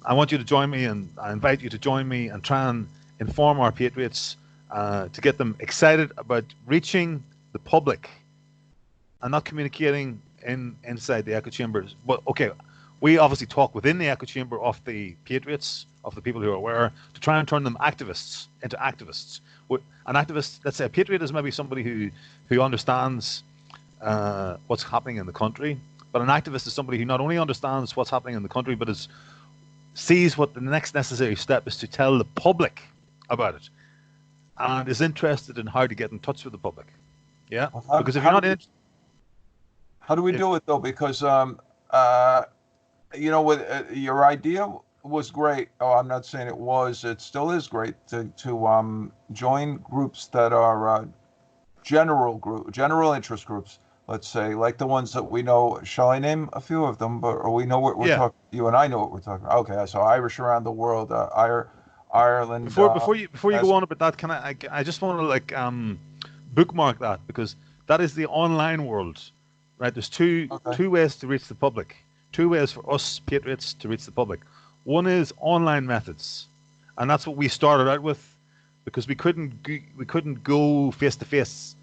I want you to join me, and I invite you to join me and try and inform our patriots to get them excited about reaching the public and not communicating inside the echo chambers. But okay, we obviously talk within the echo chamber of the patriots, of the people who are aware, to try and turn them activists into activists. An activist, let's say a patriot, is maybe somebody who understands what's happening in the country, but an activist is somebody who not only understands what's happening in the country, but sees what the next necessary step is to tell the public about it, and is interested in how to get in touch with the public. Yeah, because if you're not in it, how do we do it though? Because with your idea was great. Oh, I'm not saying it was. It still is great to join groups that are general interest groups. Let's say, like the ones that we know. Shall I name a few of them? Or we know what we're talking. You and I know what we're talking about. Okay, so Irish around the world, Ireland. Before you go on about that, can I just want to bookmark that, because That is the online world, right? There's two Okay. ways to reach the public. Two ways for us patriots to reach the public. One is online methods, and that's what we started out with, because we couldn't go face to face,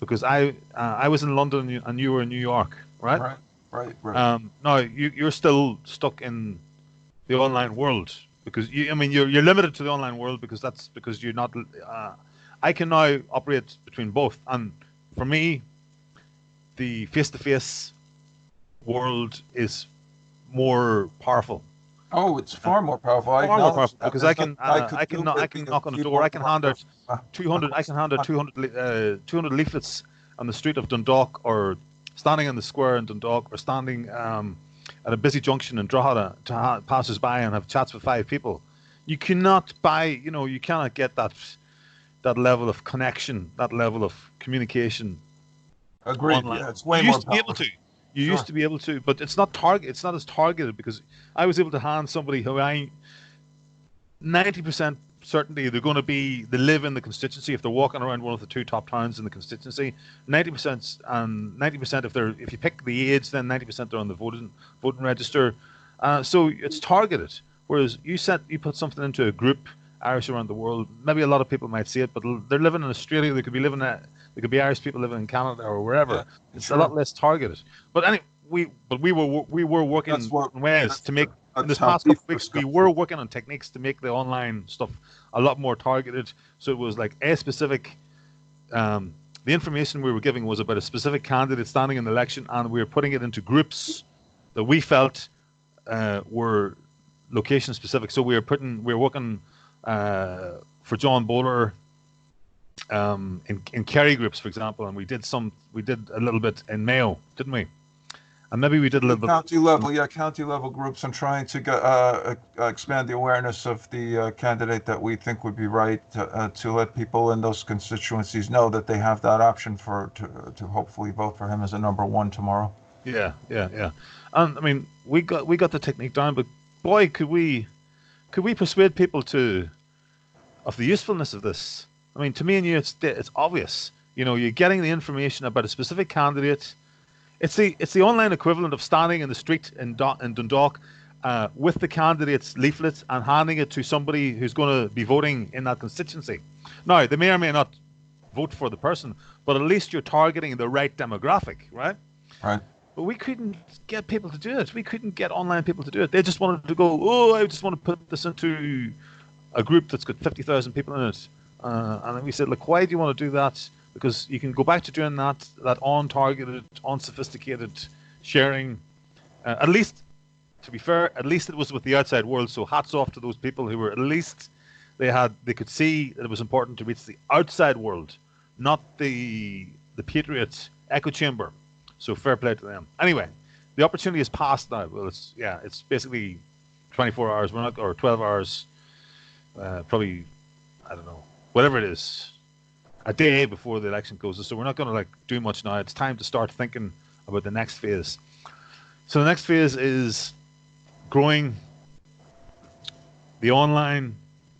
because I was in London and you were in New York, right? Right. Right. No, you're still stuck in the online world, because you're limited to the online world, because that's because you're not. I can now operate between both, and for me, the face-to-face world is more powerful. Oh, it's far more powerful. I Far more acknowledge powerful, that. because There's I can nothing I could do I but can be a knock on a door. keyboard I can hand out warrior 200. I can hand out across 200 leaflets on the street of Dundalk, or standing in the square in Dundalk, or standing at a busy junction in Drogheda to passers by and have chats with 5 people. You cannot you cannot get that level of connection, that level of communication Agreed. online. Yeah, it's way You more used to be able powerful. to. You Sure. used to be able to, but it's not as targeted, because I was able to hand somebody who 90% certainty they live in the constituency if they're walking around one of the 2 top towns in the constituency. 90%, and 90% if you pick the age, then 90% are on the voting register. So it's targeted. Whereas you put something into a group, Irish around the world. Maybe a lot of people might see it, but they're living in Australia. They could be Irish people living in Canada or wherever. Yeah, It's a sure. lot less targeted. But anyway, we were working That's what. in ways to make. In That's this how past couple of we weeks, we were working on techniques to make the online stuff a lot more targeted. So it was like a specific. The information we were giving was about a specific candidate standing in the election, and we were putting it into groups that we felt were location specific. So we were working for John Bowler in Kerry groups, for example, and we did a little bit in Mayo, didn't we? And maybe we did a little bit county level groups, and trying to expand the awareness of the candidate that we think would be right, to let people in those constituencies know that they have that option to hopefully vote for him as a number 1 tomorrow. Yeah. And I mean, we got the technique down, but boy, could we persuade people of the usefulness of this. I mean, to me and you, it's obvious. You're getting the information about a specific candidate. It's the online equivalent of standing in the street in Dundalk with the candidate's leaflets and handing it to somebody who's going to be voting in that constituency. Now, they may or may not vote for the person, but at least you're targeting the right demographic, right? Right. But we couldn't get people to do it. We couldn't get online people to do it. They just wanted to go, oh, I just want to put this into a group that's got 50,000 people in it. And then we said, look, why do you want to do that? Because you can go back to doing that untargeted, unsophisticated sharing. At least, to be fair, at least it was with the outside world. So hats off to those people who were at least they could see that it was important to reach the outside world, not the Patriots echo chamber. So fair play to them. Anyway, the opportunity is past now. Well, it's basically 24 hours. Or 12 hours. Probably, I don't know, whatever it is. A day before the election goes, so we're not going to do much now. It's time to start thinking about the next phase. So the next phase is growing the online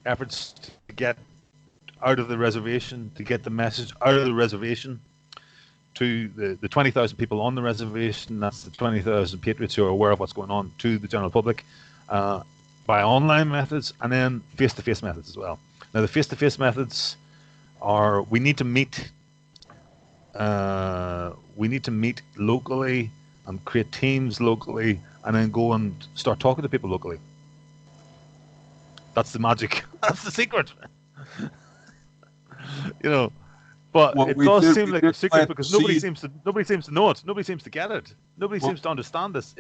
efforts to get out of the reservation, to get the message out of the reservation to the 20,000 people on the reservation. That's the 20,000 patriots who are aware of what's going on, to the general public by online methods, and then face-to-face methods as well. Now, the face-to-face methods are we need to meet locally and create teams locally, and then go and start talking to people locally. That's the magic. That's the secret. But Well, it does seem like a secret, plant because the nobody seed. seems to know it. Nobody seems to get it. Nobody Well- seems to understand this.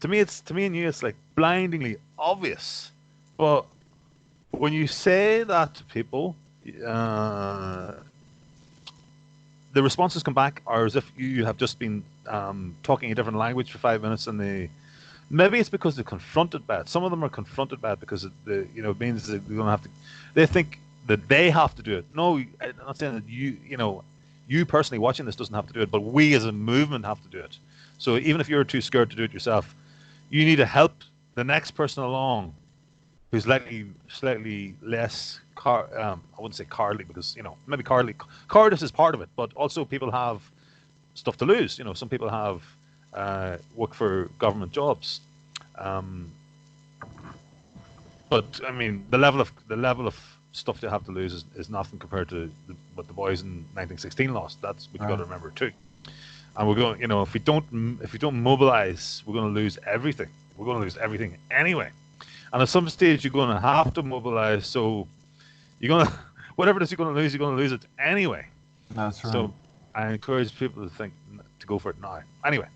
To me and you, it's like blindingly obvious. But when you say that to people, the responses come back are as if you have just been talking a different language for 5 minutes, and maybe it's because they're confronted by it. Some of them are confronted by it because it means that they're going to have to. They think that they have to do it. No, I'm not saying that you personally watching this doesn't have to do it, but we as a movement have to do it. So even if you're too scared to do it yourself, you need to help the next person along who's slightly less I wouldn't say cowardly, because maybe cowardly. Cowardice is part of it, but also people have stuff to lose. Some people have work for government jobs, but I mean the level of stuff they have to lose is nothing compared to what the boys in 1916 lost. That's what you got to remember too. And we're going, if we don't mobilize, we're going to lose everything. We're going to lose everything anyway. And at some stage, you're going to have to mobilize. So you're going to, whatever it is you're going to lose it anyway. That's right. So I encourage people to go for it now. Anyway.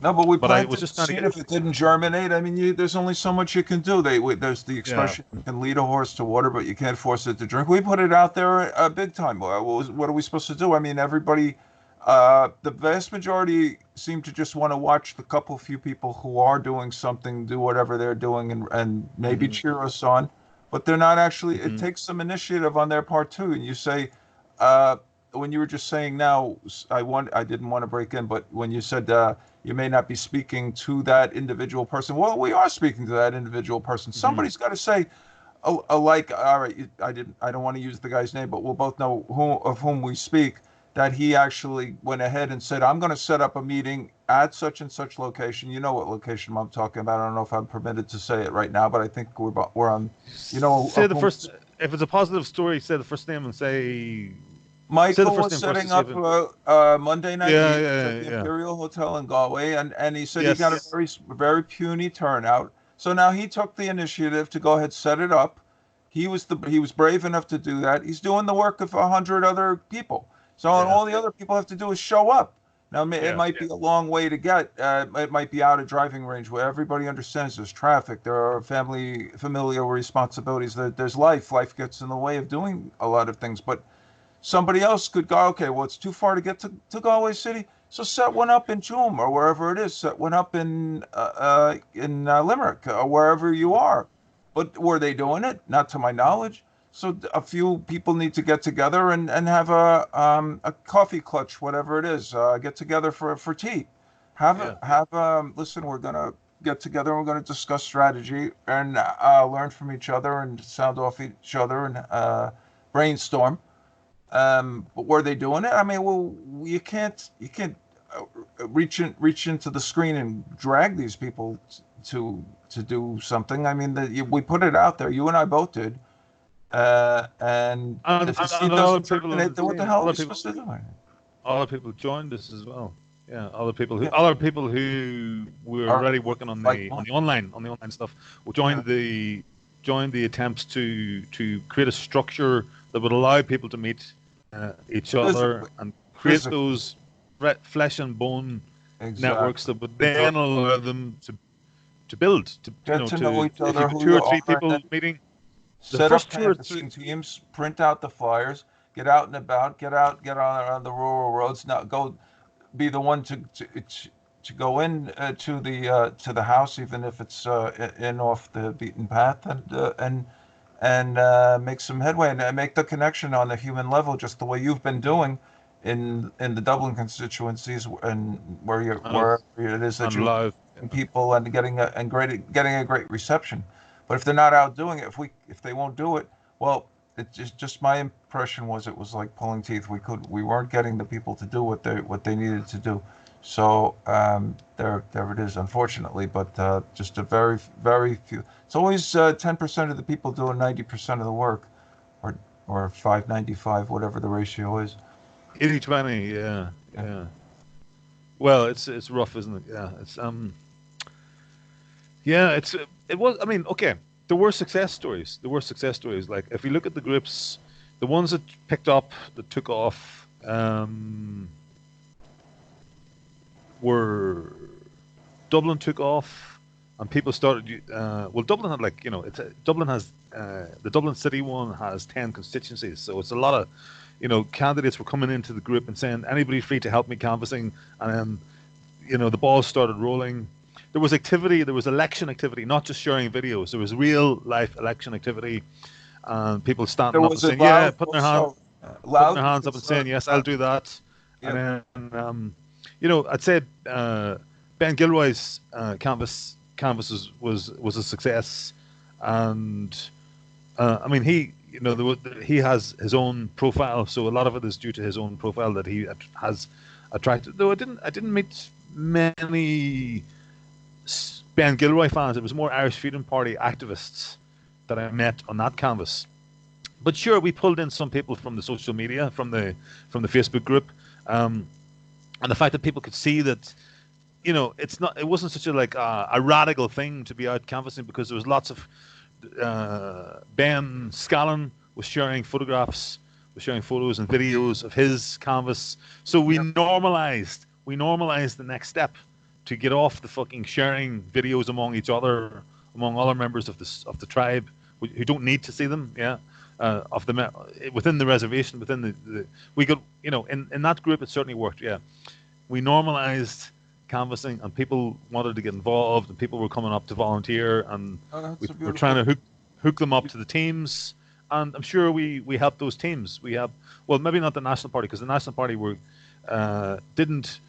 No, but we planted was the just trying to seed. get... If it didn't germinate, I mean, there's only so much you can do. There's the expression, you can lead a horse to water, but you can't force it to drink. We put it out there big time. What are we supposed to do? I mean, everybody, the vast majority seem to just want to watch the few people who are doing something, do whatever they're doing, and maybe cheer us on. But they're not actually, it takes some initiative on their part too. And you say, when you were just saying now, I didn't want to break in, but when you said you may not be speaking to that individual person, well, we are speaking to that individual person. Somebody's got to say, all right, I don't want to use the guy's name, but we'll both know of whom we speak. That he actually went ahead and said, I'm going to set up a meeting at such and such location. You know what location I'm talking about. I don't know if I'm permitted to say it right now, but I think we're on, Say the first, if it's a positive story, say the first name and say... Michael was setting up Monday night at the Imperial Hotel in Galway, and he said he got a very, very puny turnout. So now he took the initiative to go ahead, set it up. He was brave enough to do that. He's doing the work of 100 other people. So all the other people have to do is show up. Now, it might be a long way to get. It might be out of driving range where everybody understands there's traffic. There are familial responsibilities. There's life. Life gets in the way of doing a lot of things. But somebody else could go, okay, well, it's too far to get to Galway City. So set one up in Tuam or wherever it is. Set one up in Limerick or wherever you are. But were they doing it? Not to my knowledge. So a few people need to get together and have a coffee clutch, whatever it is, get together for tea. Listen, we're going to get together and we're going to discuss strategy and learn from each other and sound off each other and brainstorm. But were they doing it? I mean, well, you can't reach into the screen and drag these people to do something. I mean, we put it out there. You and I both did. And if the doesn't terminate, then what the hell are we supposed to do? Other people joined us as well. Yeah, other people who were already working on the online stuff will join the attempts to create a structure that would allow people to meet each other and create those flesh and bone networks that would then allow them to build to know each other. If 2 or 3 people meeting. Set up canvassing teams, print out the flyers, get out and about, get on the rural roads. Now go, be the one to go in to the house, even if it's in off the beaten path, and make some headway and make the connection on the human level, just the way you've been doing in the Dublin constituencies and where it is that you're people and getting a great reception. But if they're not out doing it, if they won't do it, well, it's just my impression was it was like pulling teeth. We weren't getting the people to do what they needed to do. So there it is, unfortunately. But just a very, very few. It's always 10% of the people doing 90% of the work, or 5-95, whatever the ratio is. 80-20, yeah. Well, it's rough, isn't it? Yeah, it's it was. I mean, okay, there were success stories. Like if you look at the groups, the ones that picked up, that took off, were Dublin took off, and people started. Well, Dublin had Dublin has the Dublin City one has 10 constituencies, so it's a lot of, candidates were coming into the group and saying anybody free to help me canvassing, and then, the balls started rolling. There was activity. There was election activity, not just sharing videos. There was real life election activity, and people standing up and saying, putting their hands up and saying, yes, I'll do that. Yeah. And then, I'd say Ben Gilroy's canvas was a success, and I mean he he has his own profile, so a lot of it is due to his own profile that he has attracted. Though I didn't meet many Ben Gilroy fans. It was more Irish Freedom Party activists that I met on that canvas. But sure, we pulled in some people from the social media, from the Facebook group, and the fact that people could see that, it wasn't such a radical thing to be out canvassing, because there was lots of Ben Scallon was sharing photographs, was sharing photos and videos of his canvas. So we normalized the next step to get off the fucking sharing videos among each other, among other members of the tribe who don't need to see them. Within the reservation, within the we could, in that group, it certainly worked. Yeah, we normalized canvassing, and people wanted to get involved, and people were coming up to volunteer, and we're trying to hook them up to the teams. And I'm sure we helped those teams. We have, well, maybe not the National Party, because the National Party didn't.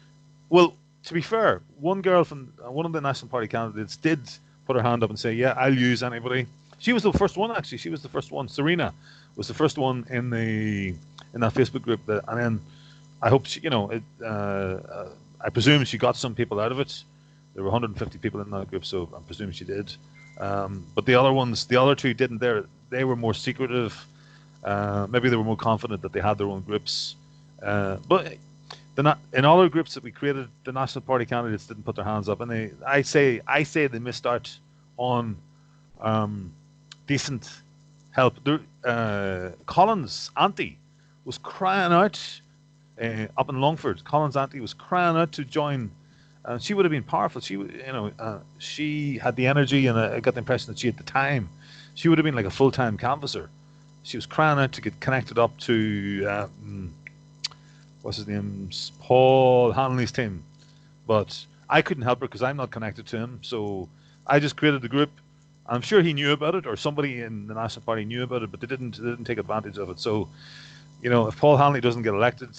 Well, to be fair, one girl from one of the National Party candidates did put her hand up and say, "Yeah, I'll use anybody." She was the first one, actually. She was the first one. Serena was the first one in that Facebook group. And then I hope she, I presume she got some people out of it. There were 150 people in that group, so I presume she did. But the other two didn't. They were more secretive. Maybe they were more confident that they had their own groups. But in other groups that we created, the National Party candidates didn't put their hands up, and I say they missed out on decent help. Colin's auntie was crying out up in Longford. Colin's auntie was crying out to join. She would have been powerful. She had the energy, and I got the impression that she, at the time, she would have been like a full-time canvasser. She was crying out to get connected up to what's his name, Paul Hanley's team. But I couldn't help her because I'm not connected to him. So I just created the group. I'm sure he knew about it, or somebody in the National Party knew about it, but they didn't take advantage of it. So, if Paul Hanley doesn't get elected,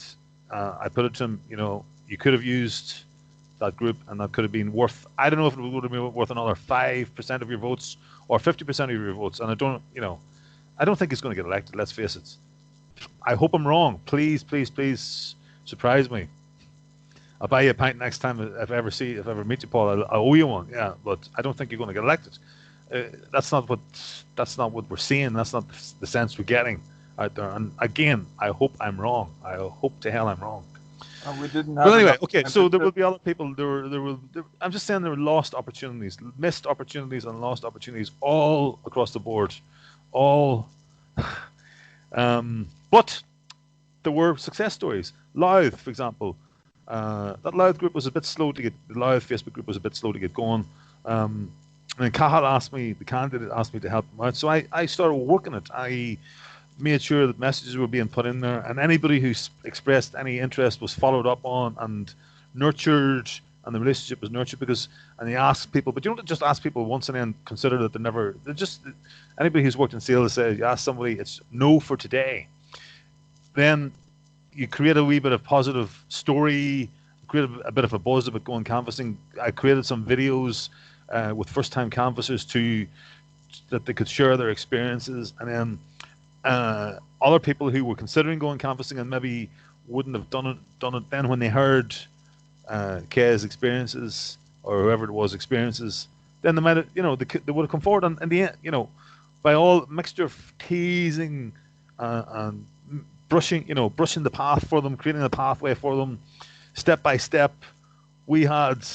I put it to him, you could have used that group, and that could have been worth, I don't know if it would have been worth another 5% of your votes or 50% of your votes. And I don't think he's going to get elected, let's face it. I hope I'm wrong. Please, please, please surprise me. I'll buy you a pint next time if I ever meet you, Paul. I owe you one. Yeah, but I don't think you're going to get elected. That's not what we're seeing. That's not the sense we're getting out there. And again, I hope I'm wrong. I hope to hell I'm wrong. We didn't have. But anyway, okay. So there will be other people. I'm just saying there were lost opportunities, missed opportunities, and lost opportunities all across the board. All. But there were success stories. Louth, for example. That Louth group was a bit slow to get. The Louth Facebook group was a bit slow to get going. And Cathal the candidate asked me to help him out. So I started working it. I made sure that messages were being put in there, and anybody who expressed any interest was followed up on and nurtured, and the relationship was nurtured and they asked people, but you don't just ask people once and then consider that anybody who's worked in sales says, you ask somebody, it's no for today. Then you create a wee bit of positive story, create a bit of a buzz about going canvassing. I created some videos with first-time canvassers that they could share their experiences, and then other people who were considering going canvassing and maybe wouldn't have done it then when they heard Kay's experiences, or whoever it was experiences, then they might have, they would have come forward, and in the end, by all mixture of teasing and brushing the path for them, creating a pathway for them, step by step, we had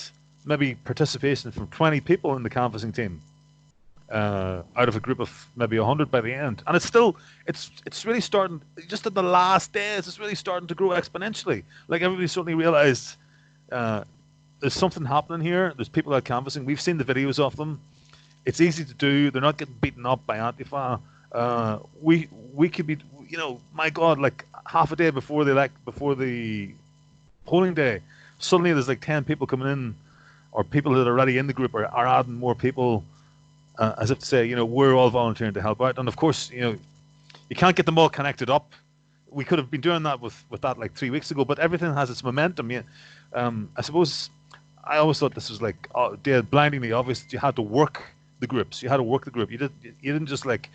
maybe participation from 20 people in the canvassing team. Out of a group of maybe 100 by the end, and it's really starting. Just in the last days, it's really starting to grow exponentially. Like, everybody suddenly realized there's something happening here. There's people out canvassing. We've seen the videos of them. It's easy to do. They're not getting beaten up by Antifa. We could be, my God, like half a day before the polling day, suddenly there's like 10 people coming in, or people that are already in the group are adding more people. As if to say, we're all volunteering to help out. And of course, you can't get them all connected up. We could have been doing that with that like 3 weeks ago, but everything has its momentum. I suppose I always thought this was like blindingly obvious that you had to work the groups. You had to work the group. You didn't just like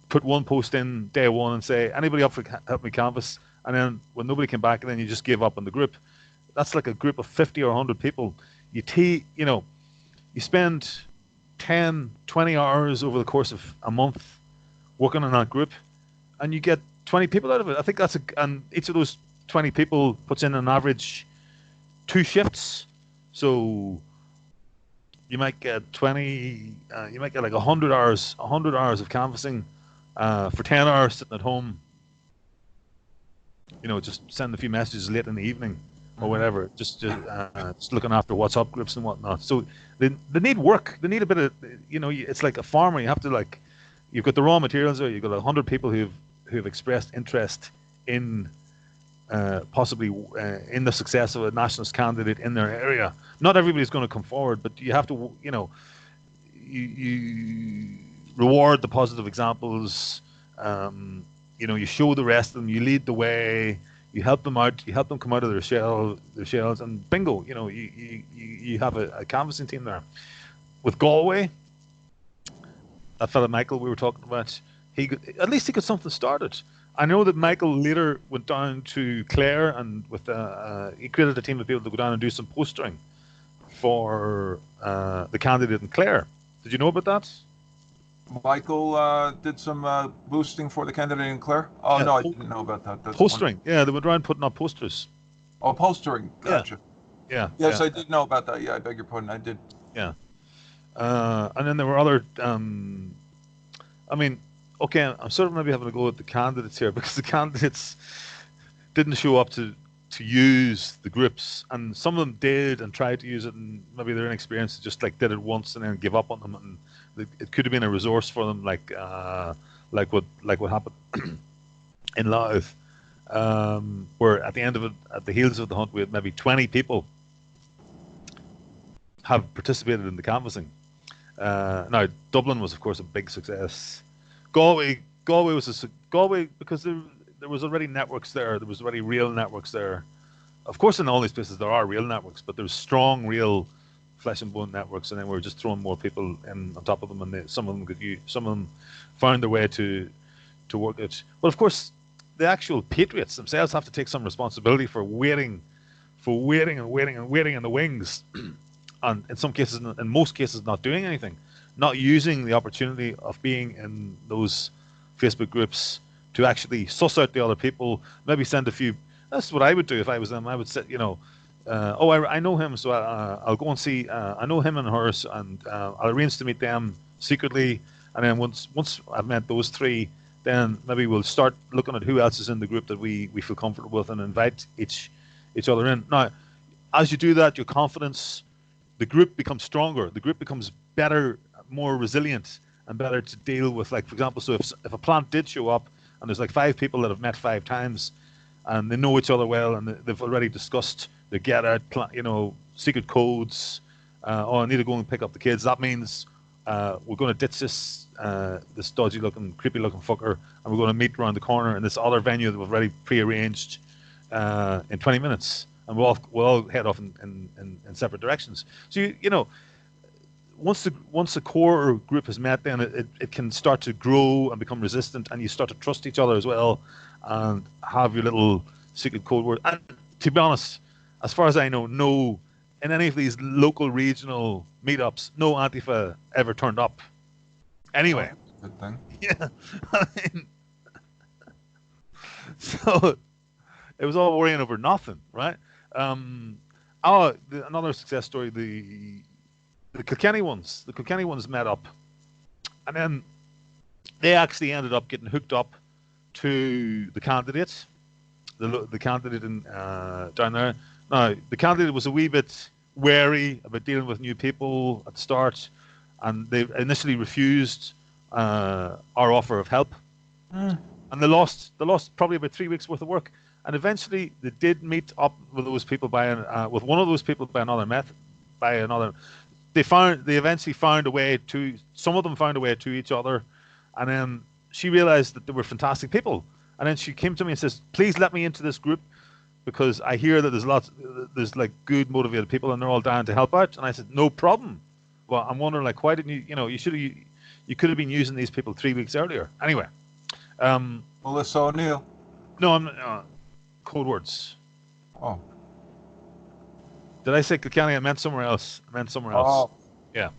put one post in day one and say, anybody up for help me canvas? And then when nobody came back, and then you just gave up on the group. That's like a group of 50 or 100 people. You spend 10, 20 hours over the course of a month working on that group, and you get 20 people out of it. I think and each of those 20 people puts in an average 2 shifts. So you might get like 100 hours of canvassing for 10 hours sitting at home. Just send a few messages late in the evening or whatever, just looking after WhatsApp groups and whatnot. So they need work. They need a bit of, it's like a farmer. You have to, like, you've got the raw materials there. You've got 100 people who've expressed interest in possibly in the success of a nationalist candidate in their area. Not everybody's going to come forward, but you have to, you reward the positive examples. You show the rest of them. You lead the way. You help them out. You help them come out of their shells, and bingo. You have a canvassing team there. With Galway, that fella Michael we were talking about, at least he got something started. I know that Michael later went down to Clare, and he created a team of people to go down and do some postering for the candidate in Clare. Did you know about that? Michael did some boosting for the candidate in Clare? Oh, yeah, no, I didn't know about that. That's postering. Yeah, they went around putting up posters. Oh, postering. Gotcha. Yeah. Yes, I did know about that. Yeah, I beg your pardon. I did. Yeah. And then there were other... okay, I'm sort of maybe having a go at the candidates here, because the candidates didn't show up to use the groups, and some of them did and tried to use it, and maybe they're inexperienced, just like did it once and then give up on them, and it could have been a resource for them, like what happened in Louth, where at the end of it, at the heels of the hunt, we had maybe 20 people have participated in the canvassing. Now Dublin was, of course, a big success. Galway because there was already networks there. There was already real networks there. Of course, in all these places there are real networks, but there's strong, real flesh and bone networks, and then we're just throwing more people in on top of them, and some of them found their way to work it. But of course, the actual patriots themselves have to take some responsibility for waiting in the wings, and in most cases, not doing anything, not using the opportunity of being in those Facebook groups to actually suss out the other people, maybe send a few. That's what I would do if I was them. I would say, I know him, so I'll go and see. I know him and hers, and I'll arrange to meet them secretly. And then once I've met those 3, then maybe we'll start looking at who else is in the group that we feel comfortable with, and invite each other in. Now, as you do that, your confidence, the group becomes stronger. The group becomes better, more resilient, and better to deal with. Like, for example, so if a plant did show up, and there's like 5 people that have met 5 times, and they know each other well, and they've already discussed the get out, secret codes. I need to go and pick up the kids. That means we're going to ditch this dodgy looking, creepy looking fucker, and we're going to meet around the corner in this other venue that we've already prearranged in 20 minutes, and we'll all head off in separate directions. So once the core group has met, then it can start to grow and become resistant, and you start to trust each other as well, and have your little secret code word. And to be honest, as far as I know, no, in any of these local regional meetups, no Antifa ever turned up. Anyway. Good thing. Yeah. So it was all worrying over nothing, right? Another success story, the Kilkenny ones. The Kilkenny ones met up, and then they actually ended up getting hooked up to the candidate, the candidate down there. Now, the candidate was a wee bit wary about dealing with new people at the start, and they initially refused our offer of help, and they lost probably about 3 weeks worth of work. And eventually, they did meet up with those people with one of those people by another method, by another. They eventually found a way to. Some of them found a way to each other, and then she realized that they were fantastic people. And then she came to me and says, "Please let me into this group, because I hear that there's like good motivated people, and they're all down to help out." And I said, "No problem." Well, I'm wondering, like, why didn't you? You could have been using these people 3 weeks earlier. Anyway, Melissa O'Neill. No, I'm code words. Oh. Did I say Kilkenny? I meant somewhere else. Oh. Yeah.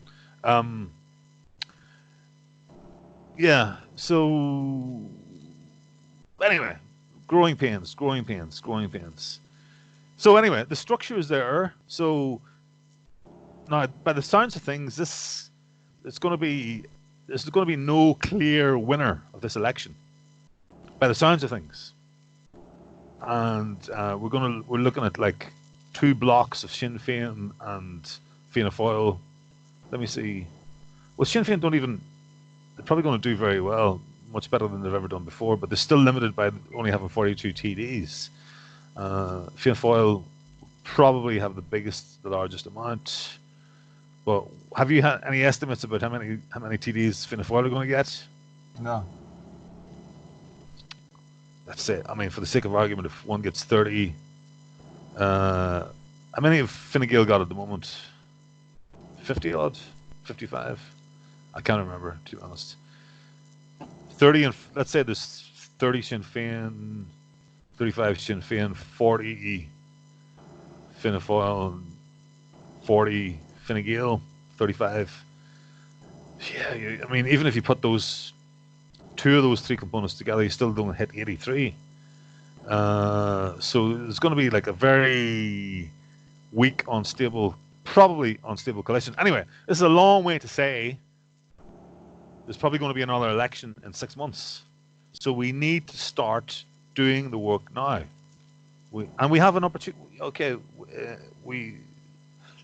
Yeah. So anyway, growing pains. So anyway, the structure is there. So now, by the sounds of things, there's going to be no clear winner of this election. By the sounds of things, and we're looking at like two blocks of Sinn Féin and Fianna Fáil. Let me see. Well, Sinn Féin they're probably going to do very well, much better than they've ever done before, but they're still limited by only having 42 TDs. Fianna Fáil probably have the largest amount. But have you had any estimates about how many TDs Fianna Fáil are going to get? No. Let's say, I mean, for the sake of argument, if one gets 30, how many have Fine Gael got at the moment? 50 odd? 55? I can't remember, to be honest. 30, and let's say there's 30 Sinn Féin, 35 Sinn Féin, 40 Fianna Fáil, 40 Fine Gael, 35. Yeah, I mean, even if you put two of those three components together, you still don't hit 83. So there's going to be like a very weak, probably unstable coalition. Anyway, this is a long way to say there's probably going to be another election in 6 months. So we need to start doing the work now. We have an opportunity. Okay, we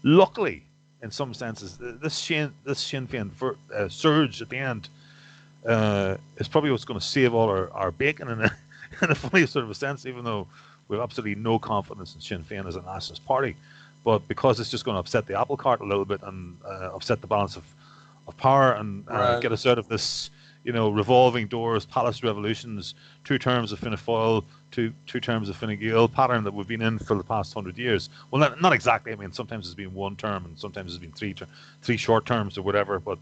luckily, in some senses, this Sinn Féin surge at the end is probably what's going to save all our bacon in a funny sort of a sense, even though we have absolutely no confidence in Sinn Féin as a nationalist party. But because it's just going to upset the apple cart a little bit and upset the balance of power and get us out of this, revolving doors, palace revolutions, 2 terms of Fianna Fáil, two terms of Fine Gael pattern that we've been in for the past 100 years. Well, not exactly. I mean, sometimes it's been 1 term and sometimes it's been 3 short terms or whatever. But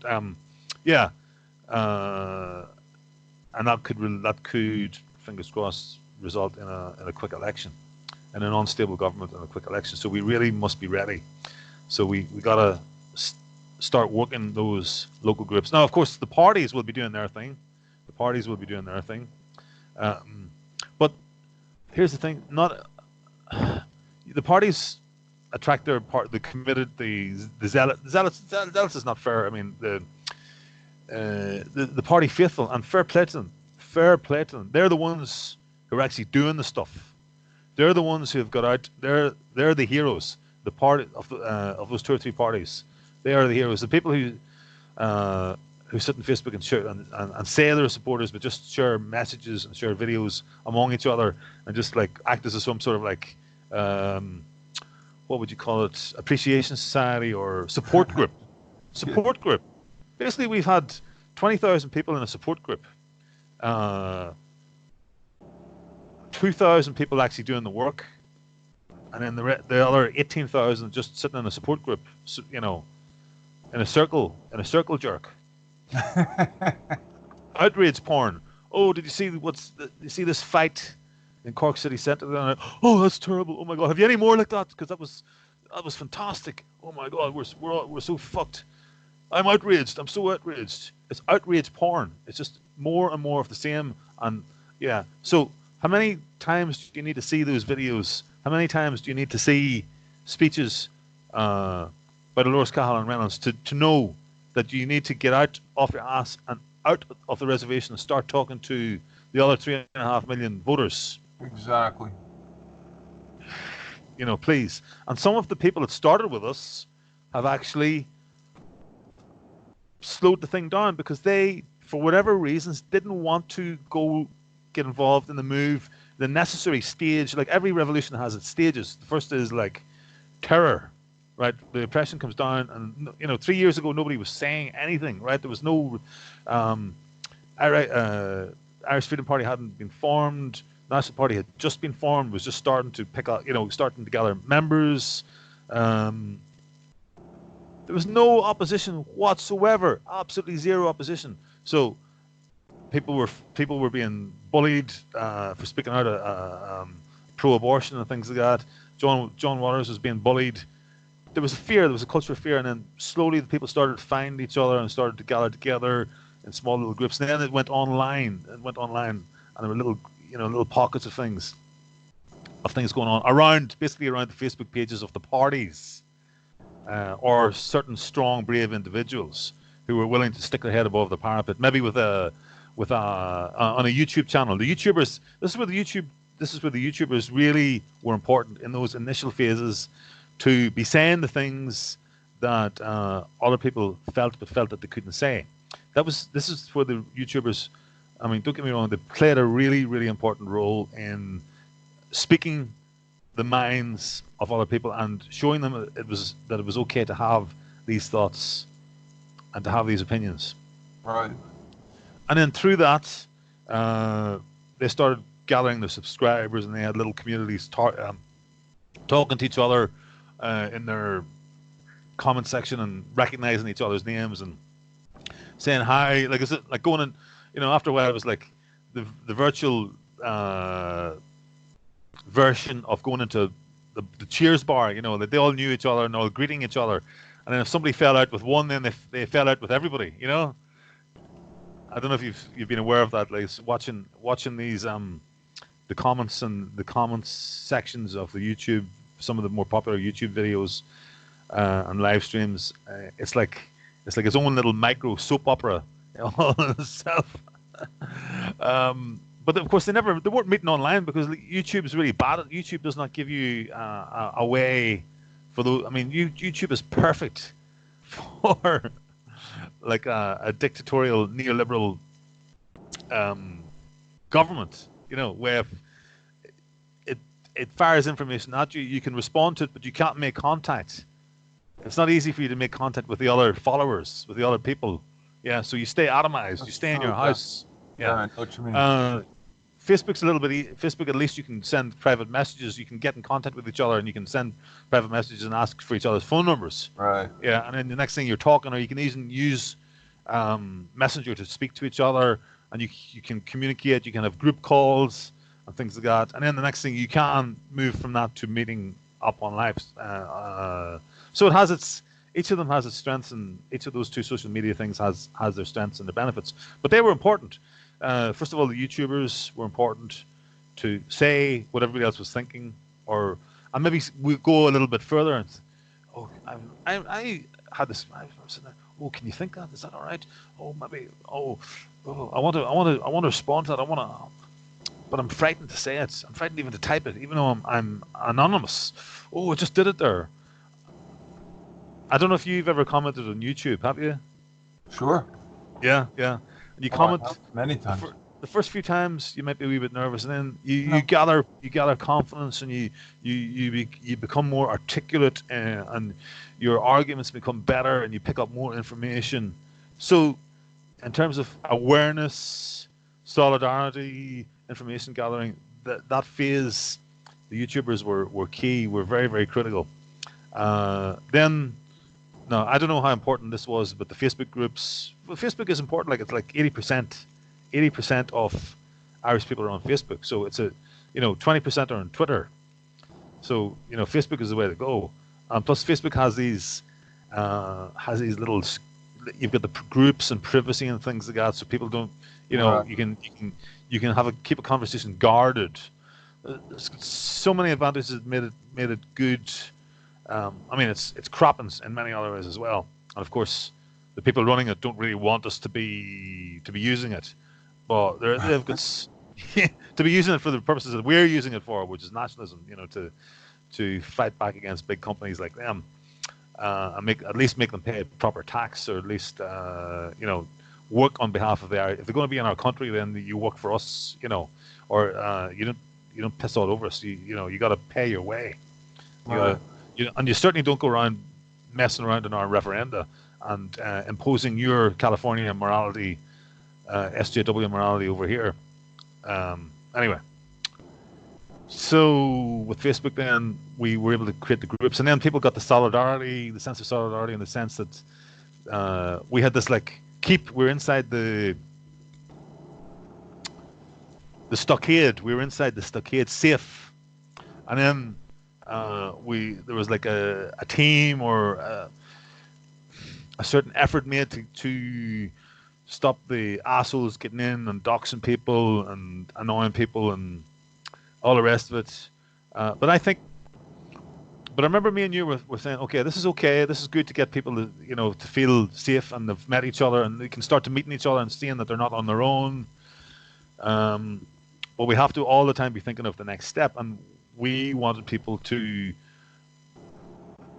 yeah, and that could, fingers crossed, result in a quick election, in an unstable government and a quick election. So we really must be ready. So we got to start working those local groups. Now, of course, the parties will be doing their thing. But here's the thing: the parties attract the committed, the zealots. Zealots is not fair. I mean, the party faithful, and fair play to them. They're the ones who are actually doing the stuff. They're the ones who have got out. They're the heroes. The party of those 2 or 3 parties. They are the heroes. The people who sit on Facebook and share and say they're supporters, but just share messages and share videos among each other and just like act as some sort of like what would you call it? Appreciation society or support group. Support group. Basically, we've had 20,000 people in a support group. 2,000 people actually doing the work, and then the other 18,000 just sitting in a support group. In a circle jerk. Outrage porn. Oh, did you see this fight in Cork City Centre? Oh, that's terrible. Oh my God, have you any more like that? Because that was fantastic. Oh my God, we're so fucked. I'm outraged. I'm so outraged. It's outrage porn. It's just more and more of the same. And yeah. So how many times do you need to see those videos? How many times do you need to see speeches by Dolores Cahill and Reynolds to know that you need to get out off your ass and out of the reservation and start talking to the other 3.5 million voters? Exactly. Please. And some of the people that started with us have actually slowed the thing down because they, for whatever reasons, didn't want to go get involved in the necessary stage. Like every revolution has its stages. The first is like terror. Right, the oppression comes down, and 3 years ago nobody was saying anything. Right, there was no Irish Freedom Party hadn't been formed. National Party had just been formed, was just starting to pick up, starting to gather members. There was no opposition whatsoever, absolutely zero opposition. So people were being bullied for speaking out pro-abortion and things like that. John Waters was being bullied. There was a fear. There was a culture of fear, and then slowly the people started to find each other and started to gather together in small little groups. And then it went online. And there were little pockets of things going on basically around the Facebook pages of the parties, or certain strong, brave individuals who were willing to stick their head above the parapet, maybe on a YouTube channel. The YouTubers. This is where the YouTubers really were important in those initial phases, to be saying the things that other people felt that they couldn't say. This is where the YouTubers, I mean, don't get me wrong, they played a really, really important role in speaking the minds of other people and showing them that it was okay to have these thoughts and to have these opinions. Right. And then through that, they started gathering their subscribers, and they had little communities talking to each other in their comment section and recognizing each other's names and saying hi. Like, is it like going in? After a while, it was like the virtual version of going into the Cheers bar. That they all knew each other and all greeting each other. And then if somebody fell out with one, then they fell out with everybody. I don't know if you've been aware of that. Like watching these the comments and the comments sections of the YouTube, some of the more popular YouTube videos and live streams. It's like its own little micro soap opera all in itself. But of course they weren't meeting online, because YouTube is really bad at. YouTube does not give you a way for those. I mean, YouTube is perfect for like a dictatorial neoliberal government, where it fires information at you. You can respond to it, but you can't make contact. It's not easy for you to make contact with the other followers, with the other people. Yeah, so you stay atomized. You stay in your house. Yeah, I know what you mean. Facebook's a little bit. Facebook, at least you can send private messages. You can get in contact with each other, and you can send private messages and ask for each other's phone numbers. Right. Yeah, and then the next thing you're talking, or you can even use Messenger to speak to each other, and you can communicate. You can have group calls and things like that. And then the next thing, you can move from that to meeting up on live. So it has each of them has its strengths, and each of those two social media things has their strengths and their benefits. But they were important. First of all, the YouTubers were important to say what everybody else was thinking, and maybe we go a little bit further and, I had this. I was sitting there, oh, can you think that? Is that all right? Oh, maybe. Oh, I want to respond to that. But I'm frightened to say it. I'm frightened even to type it, even though I'm anonymous. Oh, I just did it there. I don't know if you've ever commented on YouTube, have you? Sure. Yeah. And you comment many times. The first few times you might be a wee bit nervous, and then you gather confidence, and you become more articulate, and your arguments become better, and you pick up more information. So, in terms of awareness, solidarity, information gathering, that phase, the YouTubers were key. Were very, very critical. Then. No, I don't know how important this was, but the Facebook groups. Well, Facebook is important. Like, it's like 80% of Irish people are on Facebook. So it's 20% are on Twitter. So Facebook is the way to go. Plus, Facebook has these little. You've got the groups and privacy and things like that, so people don't. Right. You can keep a conversation guarded. There's so many advantages that made it good. I mean, it's crap in many other ways as well. And of course, the people running it don't really want us to be using it, but they've got to be using it for the purposes that we're using it for, which is nationalism. To fight back against big companies like them, and at least make them pay proper tax, or at least work on behalf of if they're going to be in our country, then you work for us, or you don't piss all over us. You got to pay your way. And you certainly don't go around messing around in our referenda and imposing your California morality, SJW morality over here. Anyway, so with Facebook, then we were able to create the groups, and then people got the sense of solidarity, in the sense that we had this we're inside the the stockade. We were inside the stockade safe, and then there was like a team or a certain effort made to stop the assholes getting in and doxing people and annoying people and all the rest of it. But I remember me and you were saying, okay, this is good to get people to feel safe, and they've met each other and they can start to meeting each other and seeing that they're not on their own. But we have to all the time be thinking of the next step, and we wanted people to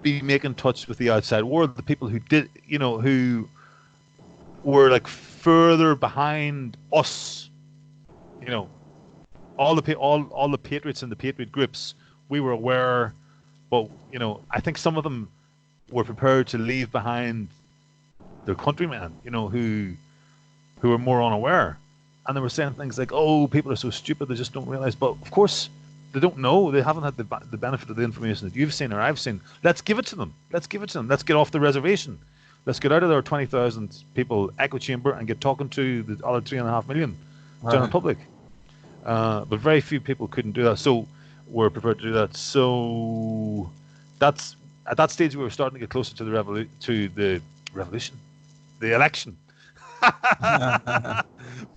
be making touch with the outside world, the people who did, who were like further behind us, all the patriots and the patriot groups. We were aware, but I think some of them were prepared to leave behind their countrymen, who were more unaware, and they were saying things like, "Oh, people are so stupid; they just don't realize." But of course, they don't know. They haven't had the benefit of the information that you've seen or I've seen. Let's give it to them. Let's get off the reservation. Let's get out of their 20,000 people echo chamber and get talking to the other 3.5 million general public. But very few people couldn't do that, so we're prepared to do that. So that's at that stage we were starting to get closer to the revolution, the election.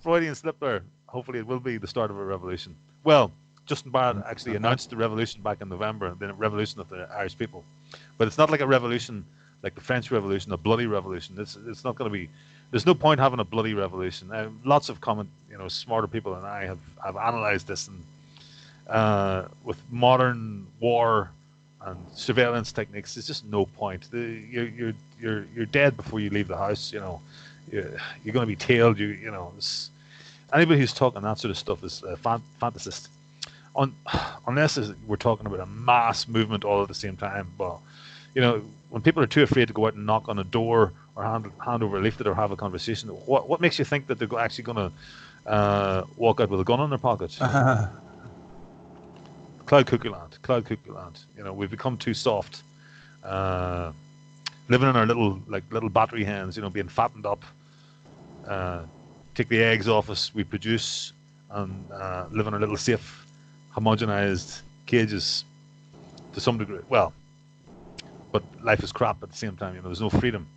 Freudian slip there. Hopefully, it will be the start of a revolution. Well, Justin Barrett actually announced the revolution back in November, the revolution of the Irish people. But it's not like a revolution like the French Revolution, a bloody revolution. It's not going to be. There's no point having a bloody revolution. Lots of smarter people than I have analysed this, and with modern war and surveillance techniques, there's just no point. You're dead before you leave the house. You're going to be tailed. Anybody who's talking that sort of stuff is a fantasist. Unless we're talking about a mass movement all at the same time. But when people are too afraid to go out and knock on a door or hand over a leaflet or have a conversation, what makes you think that they're actually going to walk out with a gun in their pocket? Cloud cuckoo land. We've become too soft, living in our little battery hens. Being fattened up. Take the eggs off us, we produce, and live in our little safe, homogenized cages to some degree. Well, but life is crap at the same time. There's no freedom.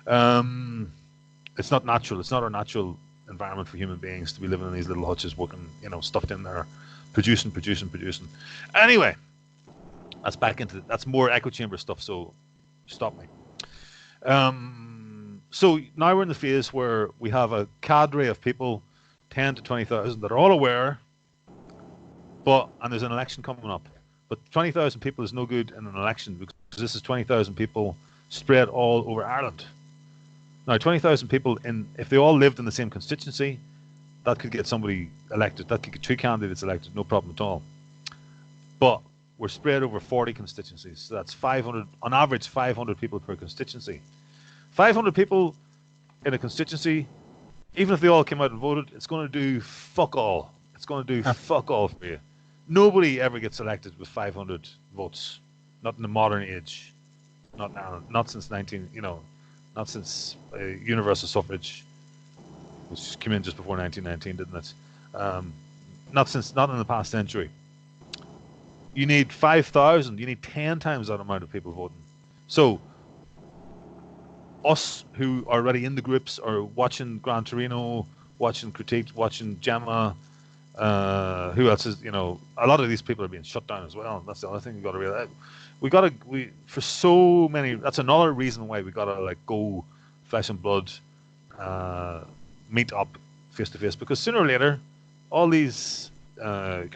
It's not natural. It's not our natural environment for human beings to be living in these little hutches, working, stuffed in there, producing. Anyway, that's more echo chamber stuff. So stop me. So now we're in the phase where we have a cadre of people, 10 to 20,000, that are all aware, and there's an election coming up. But 20,000 people is no good in an election because this is 20,000 people spread all over Ireland. Now, 20,000 people, if they all lived in the same constituency, that could get somebody elected. That could get 2 candidates elected, no problem at all. But we're spread over 40 constituencies. So that's 500, on average, 500 people per constituency. 500 people in a constituency, even if they all came out and voted, it's going to do fuck all. It's going to do fuck all for you. Nobody ever gets elected with 500 votes. Not in the modern age. Not now. Not since not since universal suffrage, which came in just before 1919, didn't it? Not in the past century. You need 5,000. You need 10 times that amount of people voting. So, us who are already in the groups are watching Gran Torino, watching Critique, watching Gemma. Who else is? A lot of these people are being shut down as well. That's the other thing we got to realize. For so many. That's another reason why we got to go flesh and blood, meet up face to face, because sooner or later, all these nice,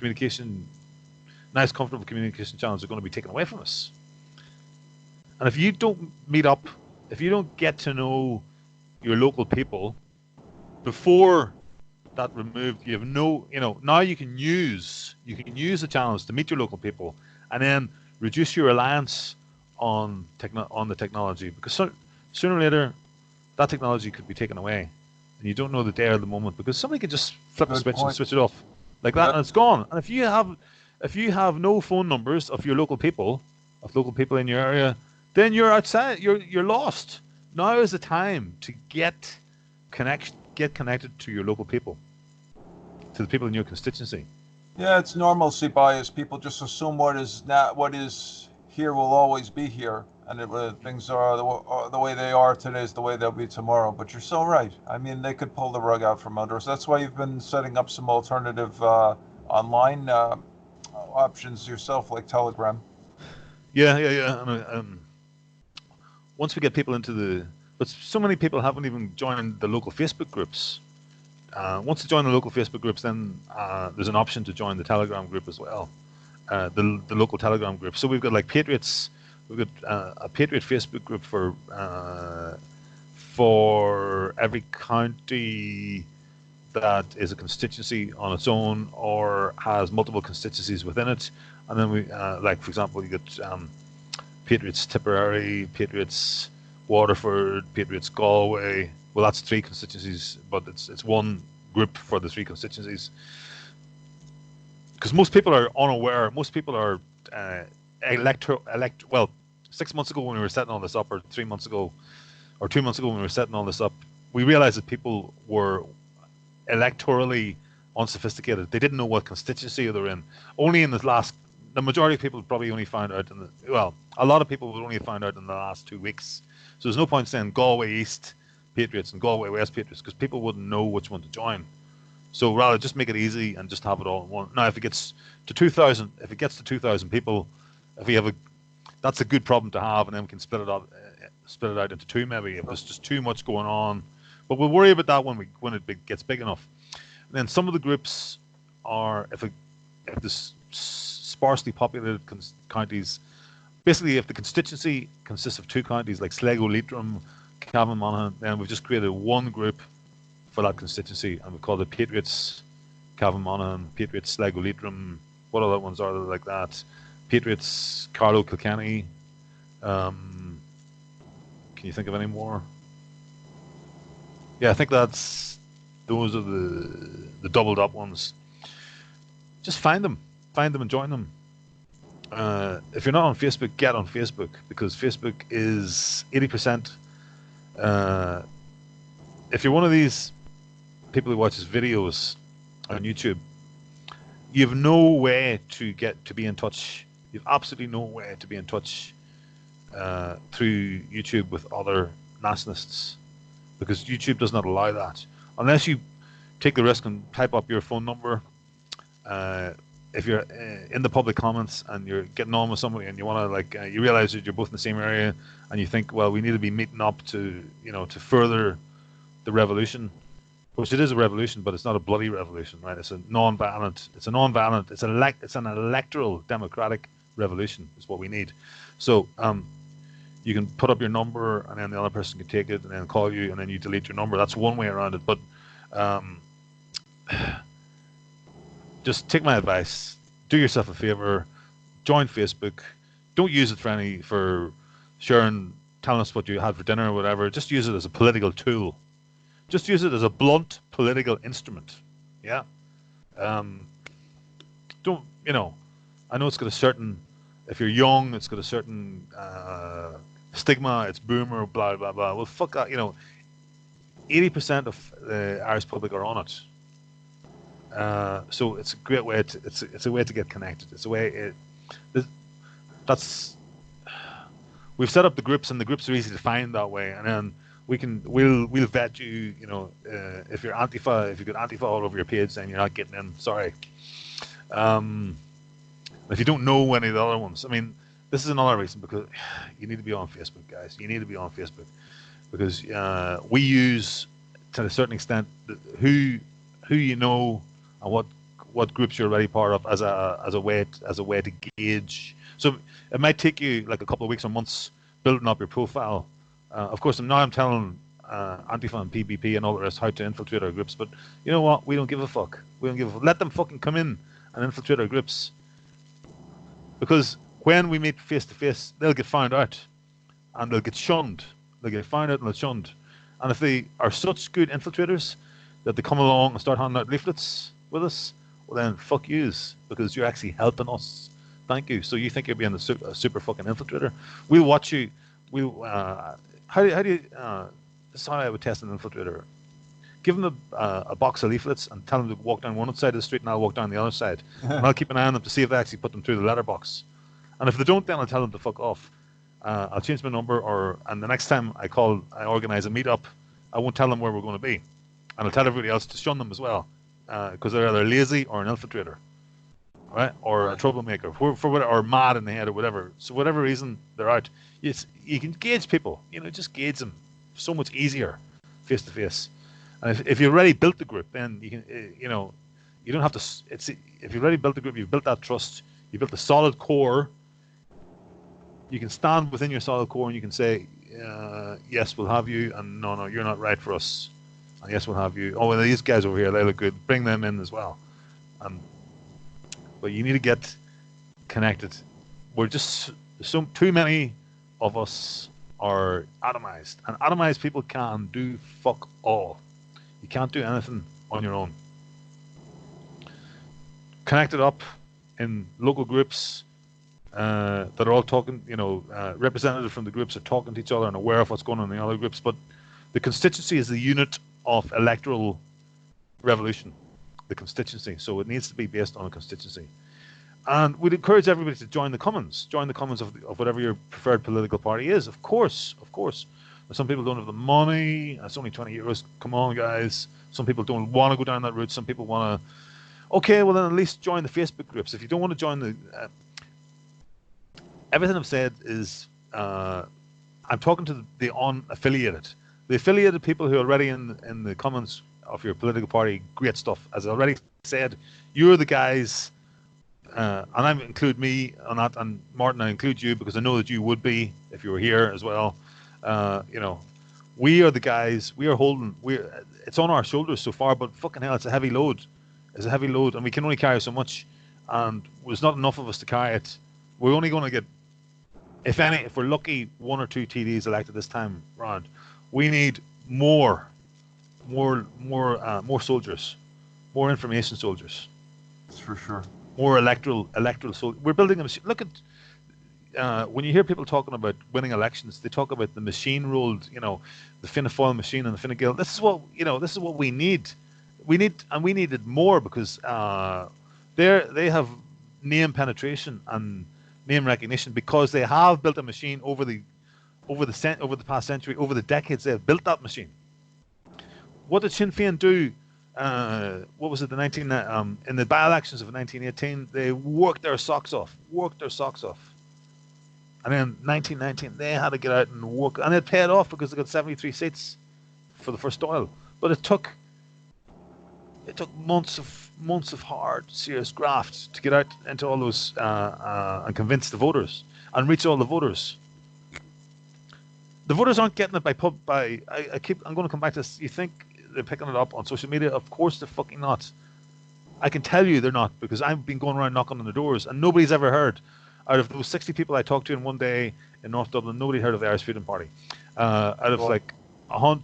comfortable communication channels are going to be taken away from us. And if you don't meet up, if you don't get to know your local people before that removed, you have now you can use the channels to meet your local people, and then reduce your reliance on the technology, because sooner or later that technology could be taken away, and you don't know the day or the moment, because somebody could just flip a switch and switch it off like that, and it's gone. And if you have no phone numbers of your local people, in your area, then you're outside. You're lost. Now is the time to get connected to your local people. to the people in your constituency. Yeah, it's normalcy bias. People just assume what is here will always be here, and things are the way they are today is the way they'll be tomorrow. But you're so right. I mean, they could pull the rug out from under us. That's why you've been setting up some alternative online options yourself, like Telegram. Yeah. Once we get people but so many people haven't even joined the local Facebook groups. Once you join the local Facebook groups, then there's an option to join the Telegram group as well, the local Telegram group. So we've got like Patriots, we've got a Patriot Facebook group for every county that is a constituency on its own or has multiple constituencies within it. And then we, like for example, you got Patriots Tipperary, Patriots Waterford, Patriots Galway. Well, that's 3 constituencies, but it's one group for the 3 constituencies. Because most people are unaware. Most people are well, 6 months ago when we were setting all this up, or 3 months ago, or 2 months ago when we were setting all this up, we realized that people were electorally unsophisticated. They didn't know what constituency they're in. Only in the majority of people probably only found out a lot of people would only find out in the last 2 weeks. So there's no point saying Galway East Patriots and Galway West Patriots, because people wouldn't know which one to join. So rather just make it easy and just have it all in one. Now, if it gets to 2,000, people, that's a good problem to have, and then we can split it out into 2 maybe if there's just too much going on. But we'll worry about that when it gets big enough. And then some of the groups are if there's sparsely populated counties. Basically, if the constituency consists of 2 counties like Sligo, Leitrim, Cavan, Monaghan, then we've just created one group for that constituency, and we've called it Patriots Cavan, Monaghan, Patriots Sligo, Leitrim. What other ones are there like that? Patriots Carlow, Kilkenny. Can you think of any more? Yeah, I think those are the doubled up ones. Just find them and join them. If you're not on Facebook, get on Facebook, because Facebook is 80%. If you're one of these people who watches videos on YouTube, you have no way to be in touch. You've absolutely no way to be in touch through YouTube with other nationalists, because YouTube does not allow that unless you take the risk and type up your phone number. If you're in the public comments and you're getting on with somebody and you want to you realize that you're both in the same area and you think, well, we need to be meeting up to further the revolution, which it is a revolution, but it's not a bloody revolution, right? It's an electoral democratic revolution is what we need. So you can put up your number and then the other person can take it and then call you and then you delete your number. That's one way around it. But just take my advice. Do yourself a favor. Join Facebook. Don't use it for sharing, telling us what you had for dinner or whatever. Just use it as a political tool. Just use it as a blunt political instrument. Yeah. Don't, I know it's got a certain, if you're young, it's got a certain stigma. It's boomer, blah, blah, blah. Well, fuck that. 80% of the Irish public are on it. So it's a great way it's a way to get connected. It's a way we've set up the groups, and the groups are easy to find that way, and then we'll vet you. If you're Antifa, if you've got Antifa all over your page, then you're not getting in. Sorry. If you don't know any of the other ones, I mean, this is another reason, because you need to be on Facebook, guys. You need to be on Facebook, because we use, to a certain extent, who you know and what groups you're already part of as a way to gauge. So it might take you like a couple of weeks or months building up your profile. Of course, now I'm telling Antifa and PBP and all the rest how to infiltrate our groups, but you know what? We don't give a fuck. Let them fucking come in and infiltrate our groups, because when we meet face to face, they'll get found out and they'll get shunned. They'll get found out and they'll shunned. And if they are such good infiltrators that they come along and start handing out leaflets with us, well then fuck yous, because you're actually helping us. Thank you. So you think you're being a super fucking infiltrator? We'll watch you. How do you this is how I would test an infiltrator. give them a box of leaflets and tell them to walk down one side of the street, and I'll walk down the other side. And I'll keep an eye on them to see if they actually put them through the letterbox. And if they don't, then I'll tell them to fuck off. I'll change my number, and the next time I organize a meetup, I won't tell them where we're going to be. And I'll tell everybody else to shun them as well, because they're either lazy or an infiltrator, right? Or a troublemaker, for whatever, or mad in the head or whatever. So whatever reason they're out, you can gauge people. Just gauge them so much easier, face to face. And if you've already built the group, then you can, you don't have to. If you've already built the group, you've built that trust, you built a solid core. You can stand within your solid core and you can say, yes, we'll have you, and no, you're not right for us. And yes, we'll have you. Oh, well, these guys over here, they look good. Bring them in as well. But you need to get connected. We're just too many of us are atomized, and atomized people can do fuck all. You can't do anything on your own. Connected up in local groups that are all talking, representatives from the groups are talking to each other and aware of what's going on in the other groups. But the constituency is the unit of electoral revolution, the constituency. So it needs to be based on a constituency. And we'd encourage everybody to join the commons of whatever your preferred political party is. Of course. Some people don't have the money. It's only 20 euros. Come on, guys. Some people don't want to go down that route. Some people want to. Okay, well then at least join the Facebook groups. If you don't want to join the, everything I've said is, I'm talking to the unaffiliated. The affiliated people who are already in the commons of your political party, great stuff. As I already said, you're the guys. And I include me on that, and Martin, I include you because I know that you would be if you were here as well. We are the guys. It's on our shoulders so far, but fucking hell, it's a heavy load. It's a heavy load, and we can only carry so much. And there's not enough of us to carry it. We're only going to get, if we're lucky, 1 or 2 TDs elected this time round. We need more soldiers, more information soldiers. That's for sure. More electoral soldiers. We're building a machine. Look at when you hear people talking about winning elections, they talk about the machine ruled, the Fianna Fáil machine and the Fine Gael. This is what we need. We need it more because they have name penetration and name recognition because they have built a machine over the past century, over the decades. They have built that machine. What did Sinn Féin do? What was it? In the by-elections of 1918, they worked their socks off. And then 1919, they had to get out and work, and it paid off because they got 73 seats for the first Dáil. But it took months of hard, serious graft to get out into all those and convince the voters and reach all the voters. The voters aren't getting it by I'm going to come back to this. You think they're picking it up on social media? Of course they're fucking not. I can tell you they're not, because I've been going around knocking on the doors and nobody's ever heard. Out of those 60 people I talked to in one day in North Dublin, nobody heard of the Irish Freedom Party. Out of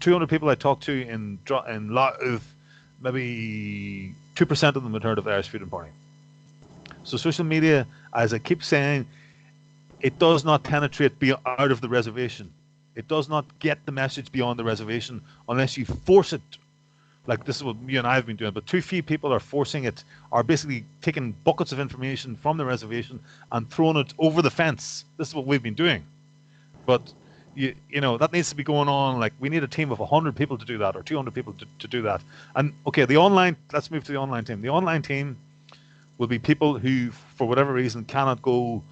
200 people I talked to in Louth, maybe 2% of them had heard of the Irish Freedom Party. So social media, as I keep saying, it does not penetrate out of the reservation. It does not get the message beyond the reservation unless you force it. Like this is what you and I have been doing, but too few people are forcing it, are basically taking buckets of information from the reservation and throwing it over the fence. This is what we've been doing. But that needs to be going on. Like, we need a team of 100 people to do that, or 200 people to do that. And okay, let's move to the online team. The online team will be people who, for whatever reason, cannot go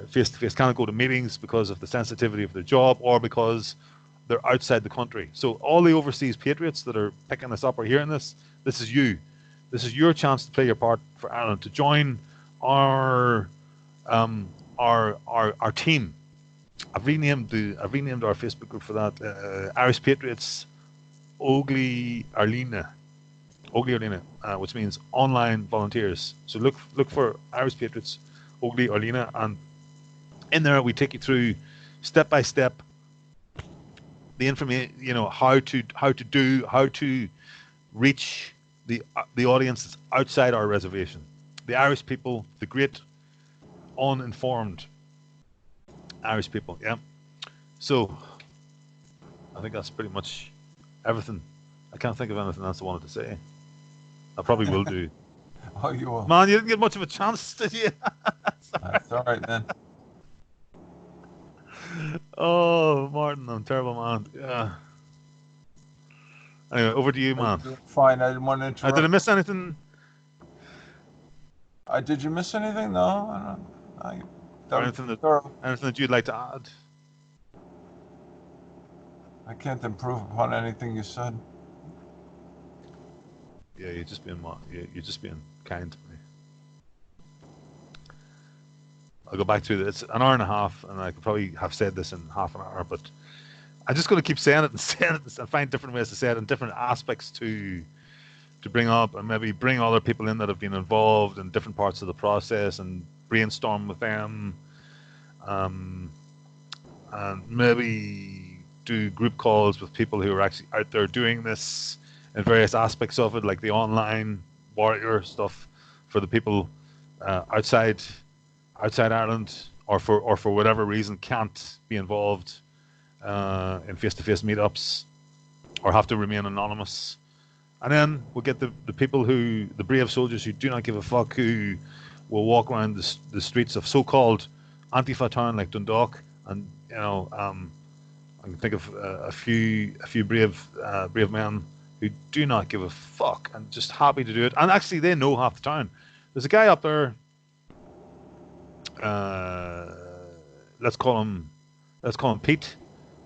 face to face, cannot go to meetings because of the sensitivity of their job, or because they're outside the country. So all the overseas patriots that are picking this up or hearing this, this is you. This is your chance to play your part for Ireland, to join our team. I've renamed our Facebook group for that. Irish Patriots Ogli Arlena, which means online volunteers. So look for Irish Patriots Ogli Arlena, and in there we take you through step by step the information, how to reach the audience that's outside our reservation, the Irish people, the great uninformed Irish people. Yeah. So I think that's pretty much everything. I can't think of anything else I wanted to say. I probably will do. Oh, you will. Man, you didn't get much of a chance, did you? That's all right, man. Oh, Martin, I'm terrible, man. Yeah. Anyway, over to you, man. Fine. I didn't want to interrupt. Did I miss anything? Did you miss anything? No, I don't. Or anything that you'd like to add? I can't improve upon anything you said. Yeah, you're just being kind to me. I'll go back to it. It's an hour and a half, and I could probably have said this in half an hour, but I'm just going to keep saying it and saying it and find different ways to say it and different aspects to bring up, and maybe bring other people in that have been involved in different parts of the process and brainstorm with them, and maybe do group calls with people who are actually out there doing this in various aspects of it, like the online warrior stuff for the people outside Ireland, or for whatever reason can't be involved in face-to-face meetups or have to remain anonymous. And then we'll get the people the brave soldiers who do not give a fuck, who will walk around the streets of so-called Antifa town like Dundalk, and I can think of a few brave men who do not give a fuck and just happy to do it. And actually, they know half the town. There's a guy up there. Let's call him Pete,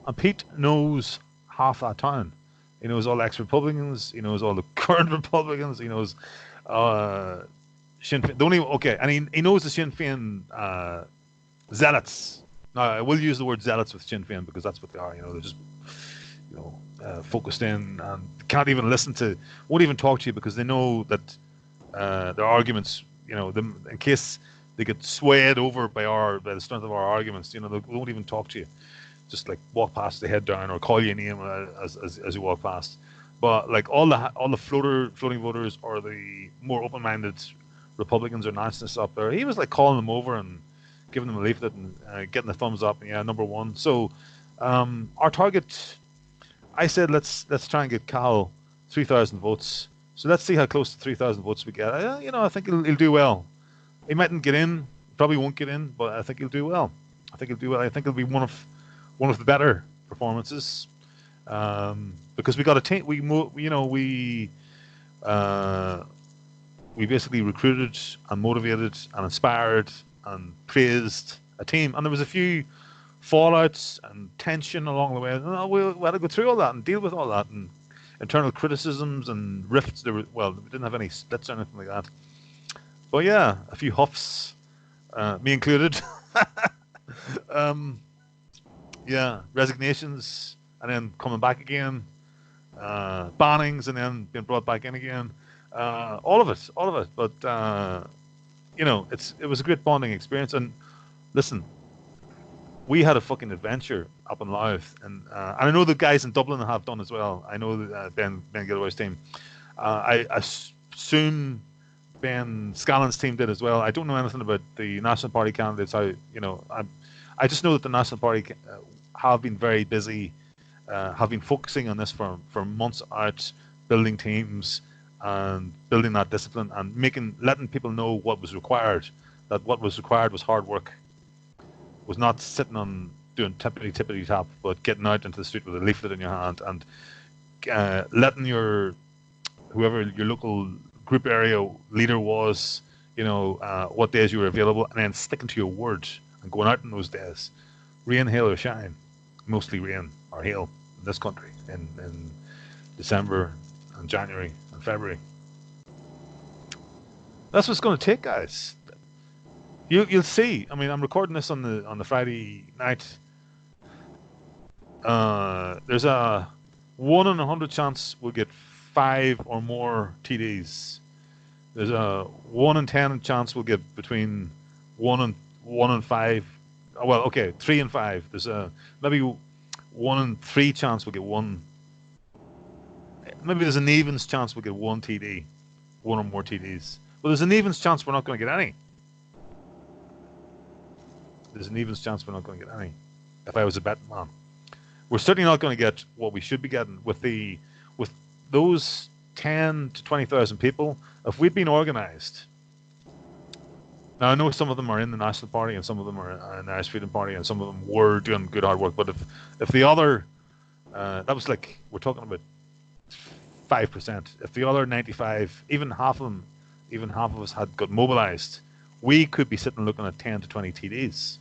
and Pete knows half that town. He knows all the ex-Republicans. He knows all the current Republicans. He knows Sinn Féin. And he knows the Sinn Féin zealots. Now, I will use the word zealots with Sinn Féin because that's what they are. They're just focused in and can't even won't even talk to you because they know that their arguments, in case they get swayed over by the strength of our arguments, they won't even talk to you. Just like walk past the head down or call you a name as you walk past. But like all the floating voters or the more open-minded Republicans or nationalists up there, he was like calling them over and giving them a leaflet and getting the thumbs up. And yeah, number one. So our target, I said, let's try and get Cal 3,000 votes. So let's see how close to 3,000 votes we get. I think he'll do well. He mightn't get in, probably won't get in, but I think he'll do well. I think it'll be one of the better performances, because we got a team. We basically recruited and motivated and inspired and praised a team, and there was a few fallouts and tension along the way. We had to go through all that and deal with all that, and internal criticisms and rifts. We didn't have any splits or anything like that. But yeah, a few huffs, me included. Yeah, resignations, and then coming back again, bannings, and then being brought back in again. All of it. But it was a great bonding experience. And listen, we had a fucking adventure up in Louth, and I know the guys in Dublin have done as well. I know Ben Gearóid's team. I assume Ben Scallon's team did as well. I don't know anything about the National Party candidates. I just know that the National Party have been very busy, have been focusing on this for months out, building teams and building that discipline and letting people know what was required. That what was required was hard work. Was not sitting on doing tippity tap, but getting out into the street with a leaflet in your hand and letting whoever your local group area leader was, what days you were available, and then sticking to your word and going out in those days, rain, hail, or shine. Mostly rain or hail in this country in December and January and February. That's what it's going to take, guys. You'll see. I mean, I'm recording this on the Friday night. There's a 1 in 100 chance we'll get 5 or more TDs. There's a 1 in 10 chance we'll get between 1 and 5. Well, okay, 3 and 5. There's a maybe 1 in 3 chance we'll get 1. Maybe there's an evens chance we'll get 1 TD, 1 or more TDs. Well, there's an evens chance we're not going to get any. There's an evens chance we're not going to get any. If I was a betting man, we're certainly not going to get what we should be getting with the those 10 to 20,000 people, if we'd been organised. Now, I know some of them are in the National Party and some of them are in the Irish Freedom Party and some of them were doing good hard work. But if the other, that was like, we're talking about 5%. If the other 95, even half of us had got mobilised, we could be sitting looking at 10 to 20 TDs.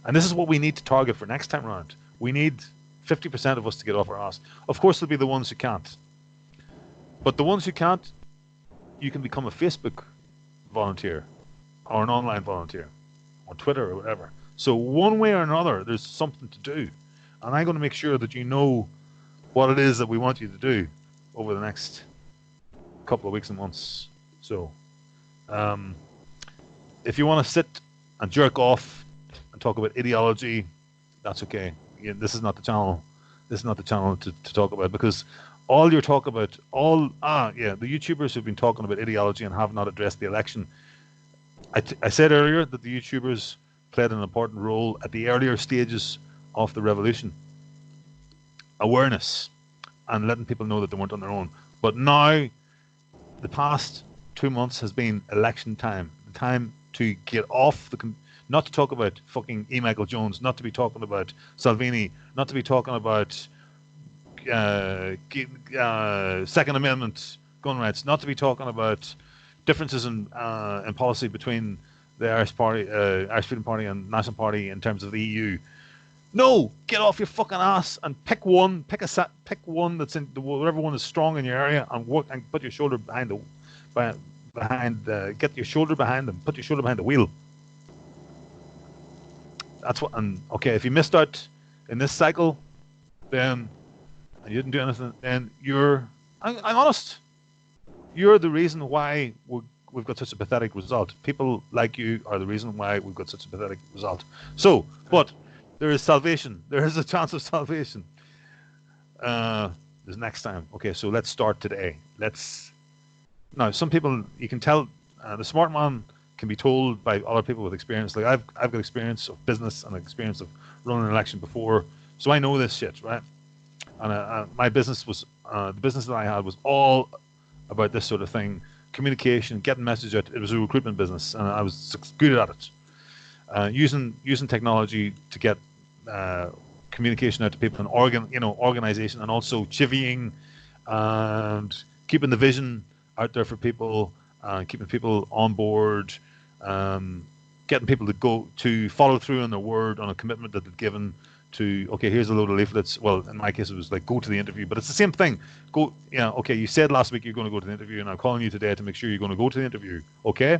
And this is what we need to target for next time round. We need 50% of us to get off our ass. Of course, there'll be the ones who can't. But the ones who can't, you can become a Facebook volunteer or an online volunteer on Twitter or whatever. So one way or another, there's something to do. And I'm going to make sure that you know what it is that we want you to do over the next couple of weeks and months. So if you want to sit and jerk off and talk about ideology, that's okay. Yeah, this is not the channel. This is not the channel to talk about, because all you're talking about, the YouTubers who've been talking about ideology and have not addressed the election. I said earlier that the YouTubers played an important role at the earlier stages of the revolution. Awareness and letting people know that they weren't on their own. But now, the past 2 months has been election time. The time to get off not to talk about fucking E. Michael Jones, not to be talking about Salvini, not to be talking about Second Amendment gun rights, not to be talking about differences in policy between the Irish Freedom Party and National Party in terms of the EU. No, get off your fucking ass and pick one that's in whatever one is strong in your area and work and put your shoulder behind get your shoulder behind them, put your shoulder behind the wheel. That's what. And okay, if you missed out in this cycle, then and you didn't do anything, then I'm honest. You're the reason why we've got such a pathetic result. People like you are the reason why we've got such a pathetic result. So, but there is salvation. There is a chance of salvation. There's next time. Okay, so let's start today. Now, some people, you can tell, the smart man can be told by other people with experience. Like I've got experience of business and experience of running an election before, so I know this shit, right? And my business was, the business that I had was all about this sort of thing, communication, getting message out. It was a recruitment business, and I was good at it. Using technology to get communication out to people and organization, and also chivying and keeping the vision out there for people, keeping people on board, getting people to follow through on their word, on a commitment that they've given to, okay, here's a load of leaflets. Well, in my case, it was like, go to the interview, but it's the same thing. Okay, you said last week you're going to go to the interview, and I'm calling you today to make sure you're going to go to the interview. Okay?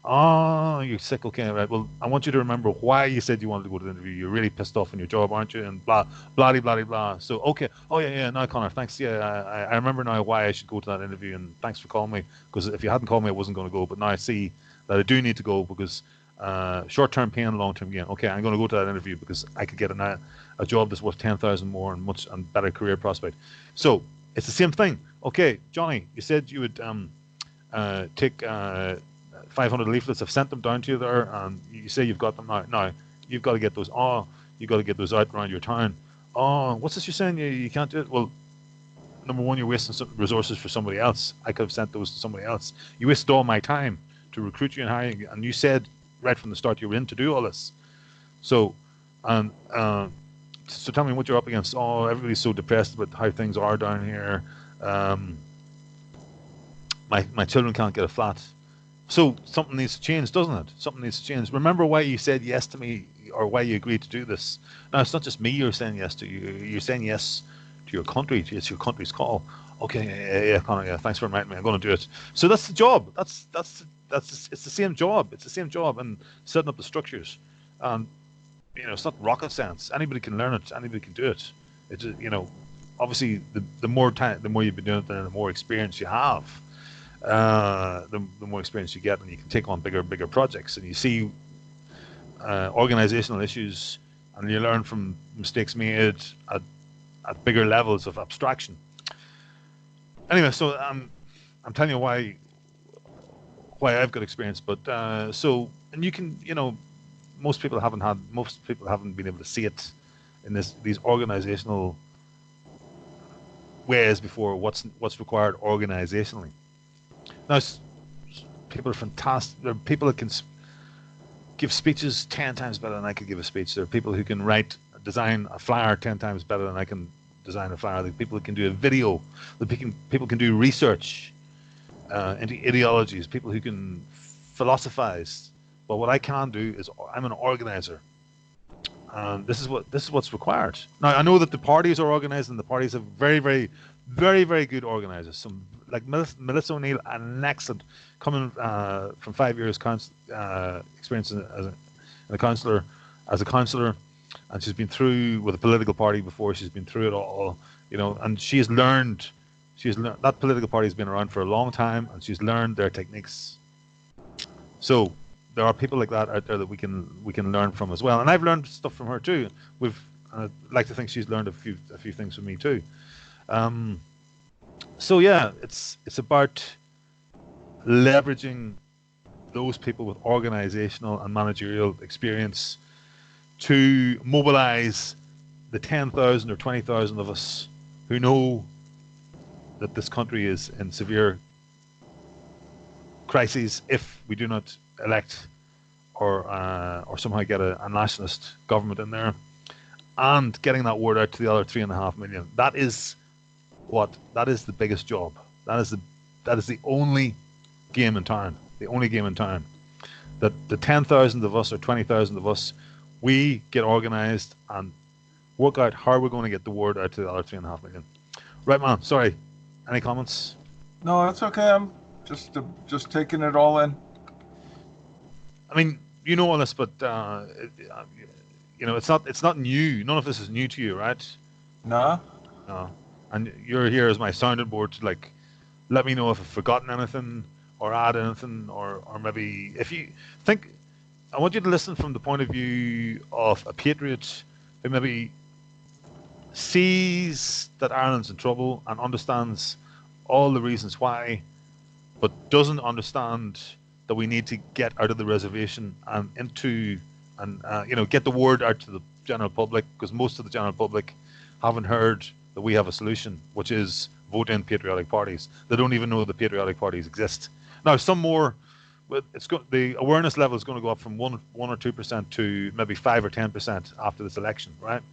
Oh, you're sick. Okay, right. Well, I want you to remember why you said you wanted to go to the interview. You're really pissed off in your job, aren't you? And blah, blah, blah, blah. So, okay. Oh, yeah. Now, Conor, thanks. Yeah, I remember now why I should go to that interview, and thanks for calling me, because if you hadn't called me, I wasn't going to go. But now I see that I do need to go, because short-term pain, long-term gain. Okay, I'm going to go to that interview because I could get a job that's worth 10,000 more and better career prospect. So it's the same thing. Okay, Johnny, you said you would take 500 leaflets. I've sent them down to you there, and you say you've got them now. Now you've got to get those. You've got to get those out around your town. What's this you're saying? You can't do it. Well, number one, you're wasting some resources for somebody else. I could have sent those to somebody else. You wasted all my time to recruit you and hire you, and you said right from the start you were in to do all this. So, so tell me what you're up against. Everybody's so depressed about how things are down here. My children can't get a flat. So something needs to change, doesn't it? Something needs to change. Remember why you said yes to me, or why you agreed to do this. Now, it's not just me you're saying yes to. You're saying yes to your country. It's your country's call. Okay, yeah, Conor, yeah, thanks for reminding me. I'm going to do it. So that's the job. It's the same job. It's the same job, and setting up the structures. And it's not rocket science. Anybody can learn it. Anybody can do it. It's obviously the more time, the more you've been doing it, the more experience you have. The more experience you get, and you can take on bigger projects, and you see organizational issues, and you learn from mistakes made at bigger levels of abstraction. Anyway, so I'm telling you why I've got experience, but and you can, most people haven't been able to see it in these organizational ways before what's required organizationally. Now, people are fantastic. There are people that can give speeches 10 times better than I could give a speech. There are people who can design a flyer 10 times better than I can design a flyer. There are people who can do a video. People can do research into ideologies. People who can philosophize. But what I can do is I'm an organizer. And this is what's required. Now, I know that the parties are organized, and the parties have very, very, very, very good organizers. Some like Melissa O'Neill, an excellent, coming from 5 years experience as a councillor, and she's been through with a political party before. She's been through it all, and she's learned. That political party has been around for a long time, and she's learned their techniques. So there are people like that out there that we can learn from as well, and I've learned stuff from her too. I'd like to think she's learned a few things from me too. So yeah, it's about leveraging those people with organizational and managerial experience to mobilize the 10,000 or 20,000 of us who know that this country is in severe crises if we do not elect or somehow get a nationalist government in there, and getting that word out to the other 3.5 million. That is the biggest job. That is the only game in town. The only game in town. That the 10,000 of us or 20,000 of us, we get organized and work out how we're going to get the word out to the other 3.5 million. Right, man. Sorry. Any comments? No, that's okay. I'm just taking it all in. I mean, you know all this, but it's not new. None of this is new to you, right? No. No. And you're here as my sounding board to let me know if I've forgotten anything or add anything, or maybe if you think, I want you to listen from the point of view of a patriot who maybe sees that Ireland's in trouble and understands all the reasons why, but doesn't understand that we need to get out of the reservation and get the word out to the general public, because most of the general public haven't heard that we have a solution, which is vote in patriotic parties. They don't even know the patriotic parties exist. Now, some more, the awareness level is going to go up from 1 or 2% to maybe 5 or 10% after this election, right?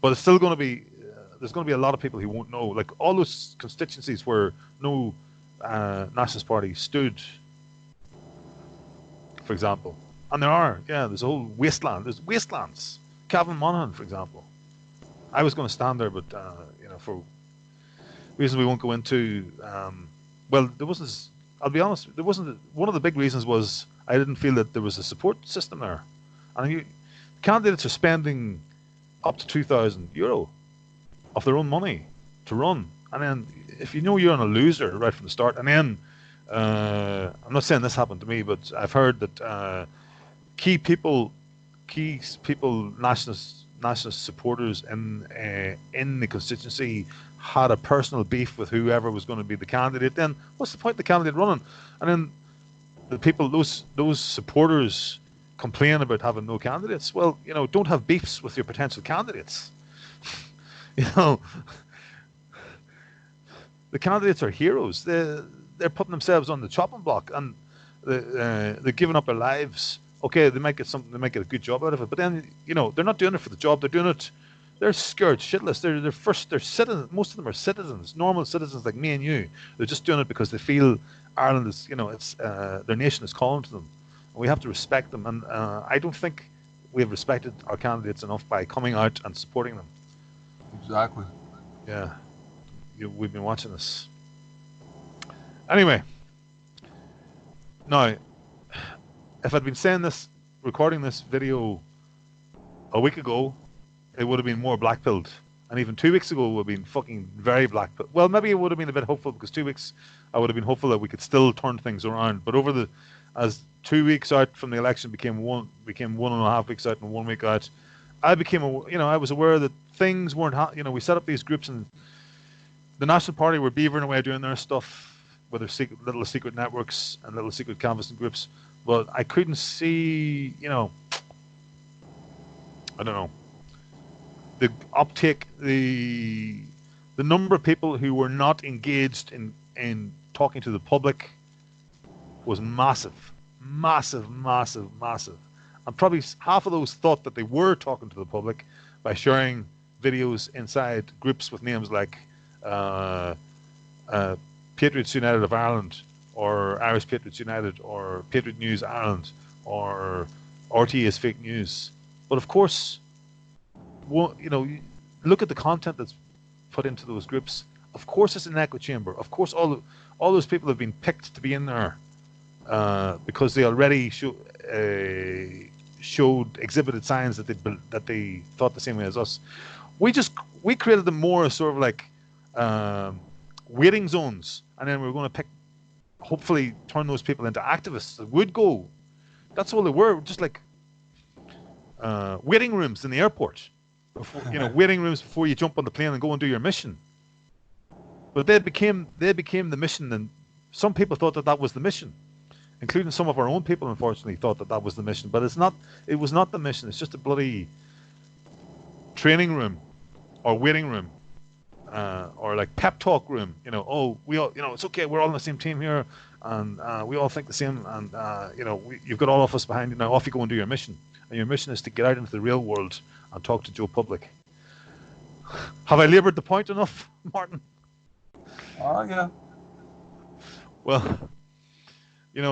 But it's still going to be, there's going to be a lot of people who won't know. Like all those constituencies where no nationalist party stood, for example. And there's a whole wasteland. There's wastelands. Cavan Monaghan, for example. I was going to stand there, but for reasons we won't go into. Well, there wasn't. I'll be honest. There wasn't. One of the big reasons was I didn't feel that there was a support system there, and candidates are spending up to €2,000 of their own money to run, and then if you know you're on a loser right from the start, and then I'm not saying this happened to me, but I've heard that key people, nationalist supporters in the constituency had a personal beef with whoever was going to be the candidate. Then what's the point of the candidate running? And then the people, those supporters, complain about having no candidates. Well, don't have beefs with your potential candidates. The candidates are heroes. They're putting themselves on the chopping block, and they're giving up their lives. Okay, they might get a good job out of it, but then they're not doing it for the job. They're doing it. They're scared shitless. They're citizens. Most of them are citizens, normal citizens like me and you. They're just doing it because they feel Ireland is, it's their nation is calling to them. And we have to respect them. And I don't think we have respected our candidates enough by coming out and supporting them. Exactly. Yeah, we've been watching this. Anyway, now, if I'd been recording this video a week ago, it would have been more blackpilled. And even 2 weeks ago, it would have been fucking very blackpilled. Well, maybe it would have been a bit hopeful, because 2 weeks, I would have been hopeful that we could still turn things around. But as 2 weeks out from the election became 1.5 weeks out and 1 week out, I was aware that things weren't, we set up these groups, and the National Party were beavering away doing their stuff with their little secret networks and little secret canvassing groups. But I couldn't see, I don't know, the uptake, the the number of people who were not engaged in talking to the public was massive, massive, massive, massive. And probably half of those thought that they were talking to the public by sharing videos inside groups with names like Patriots United of Ireland, or Irish Patriots United, or Patriot News Ireland, or RT is fake news. But of course, look at the content that's put into those groups. Of course, it's an echo chamber. Of course, all those people have been picked to be in there because they already exhibited signs that they thought the same way as us. We created them more as sort of like waiting zones, and then we were going to hopefully turn those people into activists that would go. That's all they were, just like waiting rooms in the airport. Waiting rooms before you jump on the plane and go and do your mission. But they became the mission, and some people thought that was the mission, including some of our own people. Unfortunately, thought that was the mission, but it's not. It was not the mission. It's just a bloody training room, or waiting room, or like pep talk room. We all, it's okay. We're all on the same team here, and we all think the same. And you've got all of us behind you now. Off you go and do your mission. And your mission is to get out into the real world and talk to Joe Public. Have I laboured the point enough, Martin? Oh, yeah. Well,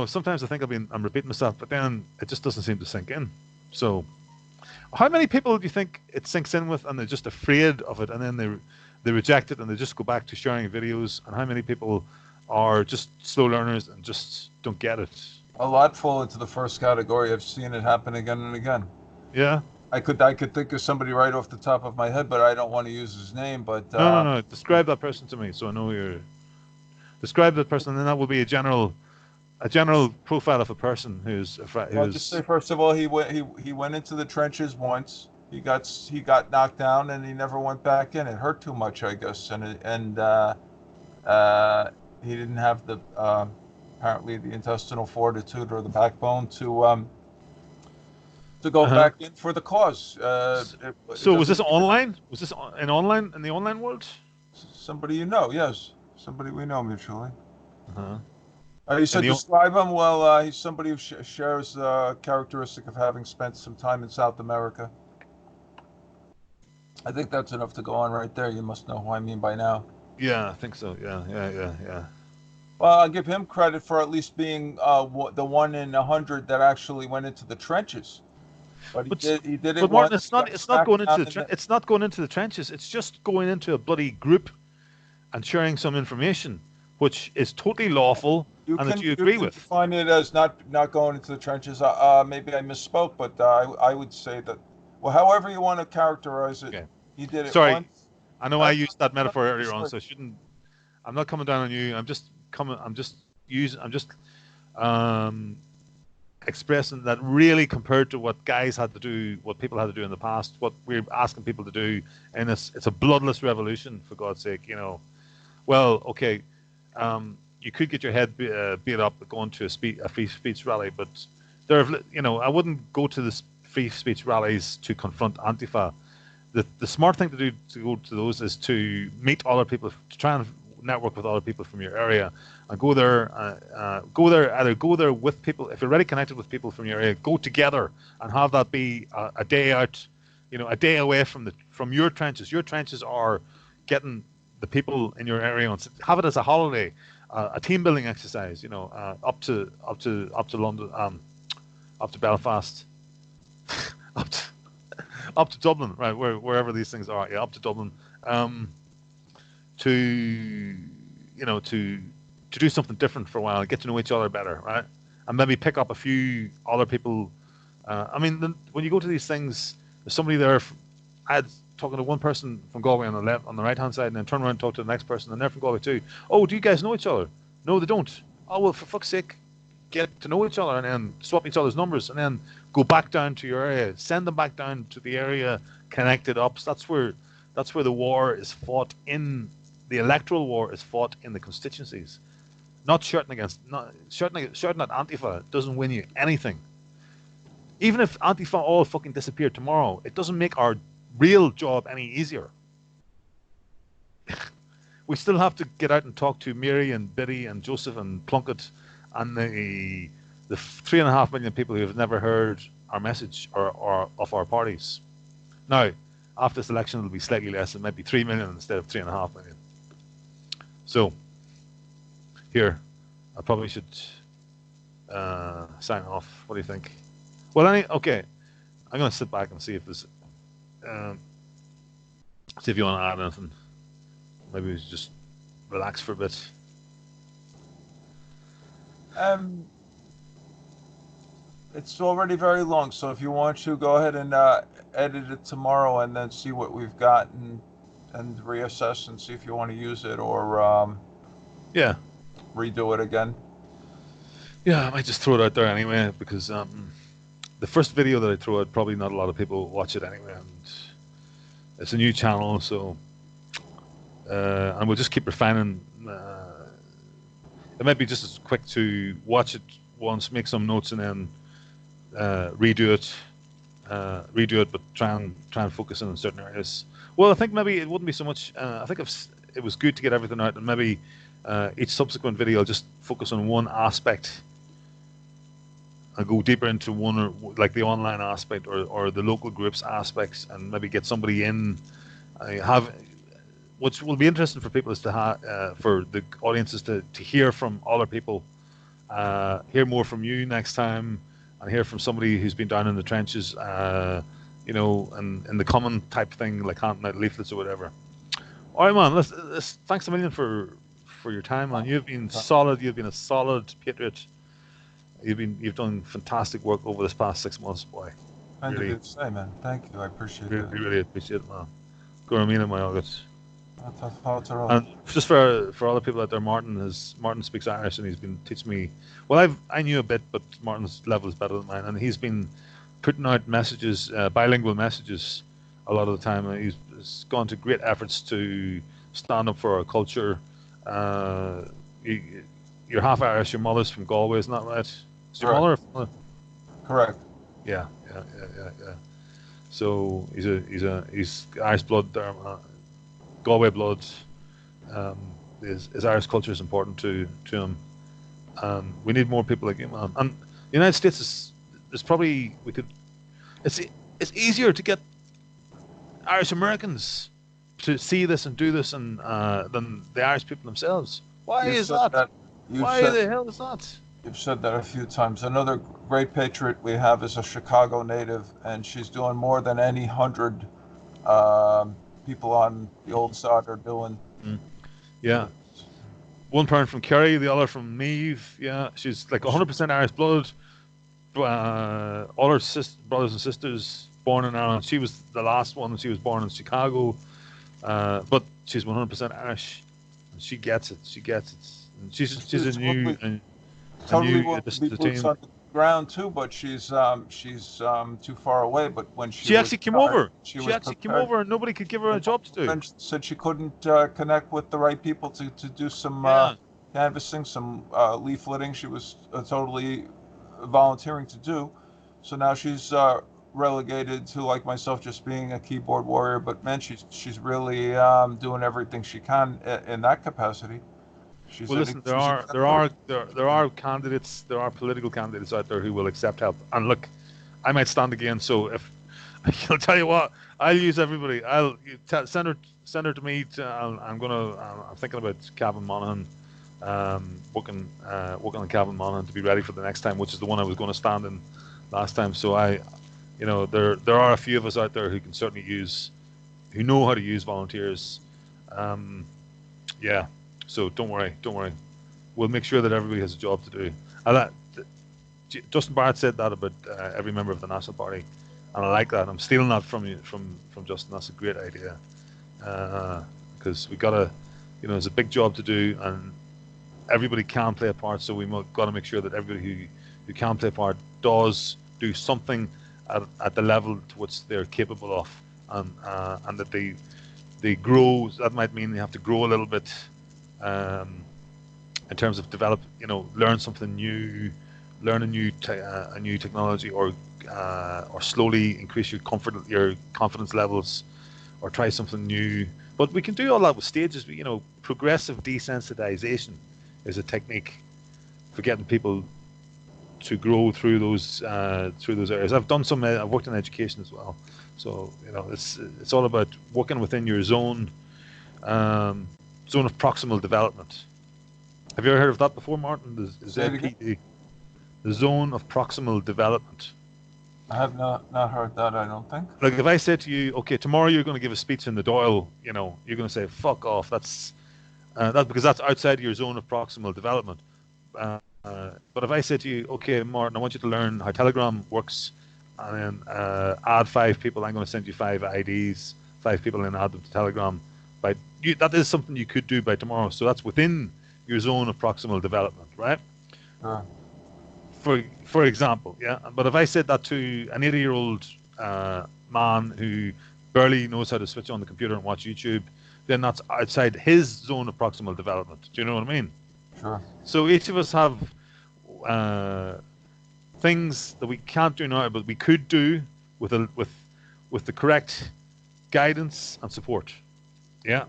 sometimes I think I'm repeating myself, but then it just doesn't seem to sink in. So, how many people do you think it sinks in with, and they're just afraid of it, and then they reject it, and they just go back to sharing videos? And how many people are just slow learners and just don't get it? A lot fall into the first category. I've seen it happen again and again. Yeah. I could think of somebody right off the top of my head, but I don't want to use his name. But no. Describe that person to me, so I know you're. Describe that person, and then that will be a general profile of a person who's. I'll just say first of all, he went into the trenches once. He got knocked down, and he never went back in. It hurt too much, I guess, and he didn't have the apparently the intestinal fortitude or the backbone to go back in for the cause. So was this online? Was this in the online world? Somebody yes. Somebody we know mutually. Uh-huh. You said describe him. Well, he's somebody who shares the characteristic of having spent some time in South America. I think that's enough to go on right there. You must know who I mean by now. Yeah, I think so. Yeah. Well, I'll give him credit for at least being the 1 in 100 that actually went into the trenches. But he did it. But Martin, it's not going into the trenches. It's just going into a bloody group and sharing some information, which is totally lawful and that you agree with. Define it as not going into the trenches. Maybe I misspoke, but I would say that. Well, however you want to characterize it, he did it. Sorry, once. I know I used that metaphor earlier on, so I shouldn't. I'm not coming down on you. I'm just expressing that really compared to what guys had to do, what people had to do in the past, what we're asking people to do, and it's a bloodless revolution, for God's sake, Well, okay, you could get your head beat up going to a free speech rally, but I wouldn't go to the free speech rallies to confront Antifa. The smart thing to do to go to those is to meet other people, to try and network with other people from your area, and go there. Either go there with people if you're already connected with people from your area. Go together and have that be a day out, a day away from your trenches. Your trenches are getting the people in your area on. Have it as a holiday, a team building exercise. Up to London, up to Belfast, up to Dublin, right? Wherever these things are, up to Dublin. To do something different for a while, get to know each other better, right? And maybe pick up a few other people. When you go to these things, there's somebody there. I had talking to one person from Galway on the right hand side, and then turn around and talk to the next person, and they're from Galway too. Oh, do you guys know each other? No, they don't. Oh, well, for fuck's sake, get to know each other and then swap each other's numbers, and then go back down to your area. Send them back down to the area, connected up. So that's where the war is fought in. The electoral war is fought in the constituencies, not shouting at Antifa doesn't win you anything. Even if Antifa all fucking disappeared tomorrow, it doesn't make our real job any easier. we still have to get out and talk to Mary and Biddy and Joseph and Plunkett and the 3.5 million people who have never heard our message or of our parties. Now, after this election, it'll be slightly less. It might be 3 million instead of 3.5 million. So, here, I probably should sign off. What do you think? Well, okay. I'm going to sit back and see if there's, see if you want to add anything. Maybe we should just relax for a bit. It's already very long, so if you want to, go ahead and edit it tomorrow and then see what we've got and reassess and see if you want to use it or yeah, redo it again. Yeah, I might just throw it out there anyway, because the first video that I throw out, probably not a lot of people watch it anyway, and it's a new channel, so and we'll just keep refining. It might be just as quick to watch it once, make some notes, and then redo it, but try and focus in on certain areas. Well, I think maybe it wouldn't be so much. I think it was good to get everything out, and maybe each subsequent video I'll just focus on one aspect and go deeper into one, or like the online aspect or the local groups aspects, and maybe get somebody in. What will be interesting for people is for the audiences to hear from other people, hear more from you next time, and hear from somebody who's been down in the trenches, and in the common type thing, like handing out leaflets or whatever. All right, man. Let's thanks a million for your time, man. You've been solid. You've been a solid patriot. You've done fantastic work over this past 6 months, boy. Kind of good to say, man. Thank you. I appreciate it. Really appreciate it, man. Go on, my August. And just for other people out there, Martin speaks Irish, and he's been teaching me. Well, I knew a bit, but Martin's level is better than mine, and he's been putting out messages, bilingual messages, a lot of the time. And he's gone to great efforts to stand up for our culture. You're half Irish. Your mother's from Galway, isn't that right? Is your mother? Correct. Yeah. So he's Irish blood there, Galway blood. His Irish culture is important to him. We need more people like you, man. And the United States is probably it's easier to get Irish Americans to see this and do this and than the Irish people themselves. Why is that? Why the hell is that? You've said that a few times. Another great patriot we have is a Chicago native, and she's doing more than any 100 people on the old side are doing. Yeah. One parent from Kerry, the other from Meath. Yeah, she's like 100% Irish blood. All her brothers and sisters born in Ireland. She was the last one. She was born in Chicago, but she's 100% Irish. And she gets it. And she's a new totally will be boots on the ground too, but she's too far away. But when she actually came over, she actually came over, and nobody could give her a job to do. And said she couldn't connect with the right people to do some canvassing, some leafleting. She was totally volunteering to do. So now she's relegated to, like myself, just being a keyboard warrior. But man, she's really doing everything she can in that capacity. Well, listen, there are candidates, there are political candidates out there who will accept help. And look, I might stand again. So if I'll tell you what, I'll use everybody. Send her to me. I'm thinking about Cavan Monaghan, working on Cavan Monaghan to be ready for the next time, which is the one I was going to stand in last time. So there are a few of us out there who can certainly who know how to use volunteers. Yeah. So don't worry. We'll make sure that everybody has a job to do. Justin Barrett said that about every member of the National Party, and I like that. I'm stealing that from Justin. That's a great idea, because we gotta, there's a big job to do, and everybody can play a part. So we got to make sure that everybody who can play a part does do something at the level to which they're capable of, and that they grow. That might mean they have to grow a little bit. In terms of learn something new, learn a new technology, or slowly increase your confidence levels, or try something new, But we can do all that with stages. You know, progressive desensitization is a technique for getting people to grow through those areas. I've done some. I've worked in education as well, so you know, it's all about working within your zone of proximal development. Have you ever heard of that before, Martin? The ZPD, the zone of proximal development. I have not heard that, I don't think. Like if I say to you, okay, tomorrow you're going to give a speech in the Dáil, you know, you're going to say, fuck off. That's because that's outside your zone of proximal development. But if I say to you, okay, Martin, I want you to learn how Telegram works, and then add 5 people, I'm going to send you 5 IDs, 5 people, and add them to Telegram. That is something you could do by tomorrow. So that's within your zone of proximal development, right? Sure. For example, yeah. But if I said that to an 80-year-old man who barely knows how to switch on the computer and watch YouTube, then that's outside his zone of proximal development. Do you know what I mean? Sure. So each of us have things that we can't do now, but we could do with the correct guidance and support. Yeah,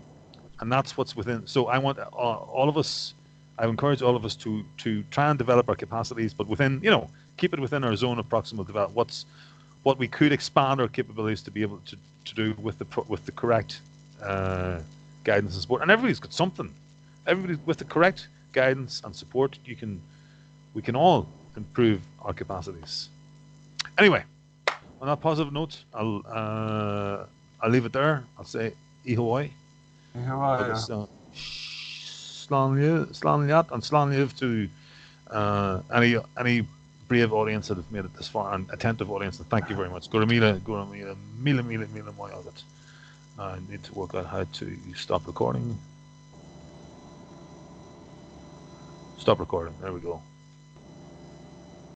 and that's what's within. So I want all of us. I encourage all of us to try and develop our capacities, but within, you know, keep it within our zone of proximal development. What we could expand our capabilities to be able to do with the correct guidance and support. And everybody's got something. Everybody with the correct guidance and support, we can all improve our capacities. Anyway, on that positive note, I'll leave it there. I'll say Ihoy. Slán liat and slán liv to any brave audience that have made it this far, and attentive audience, and thank you very much. Goramila, mila moyagat. I need to work out how to stop recording. Stop recording. There we go.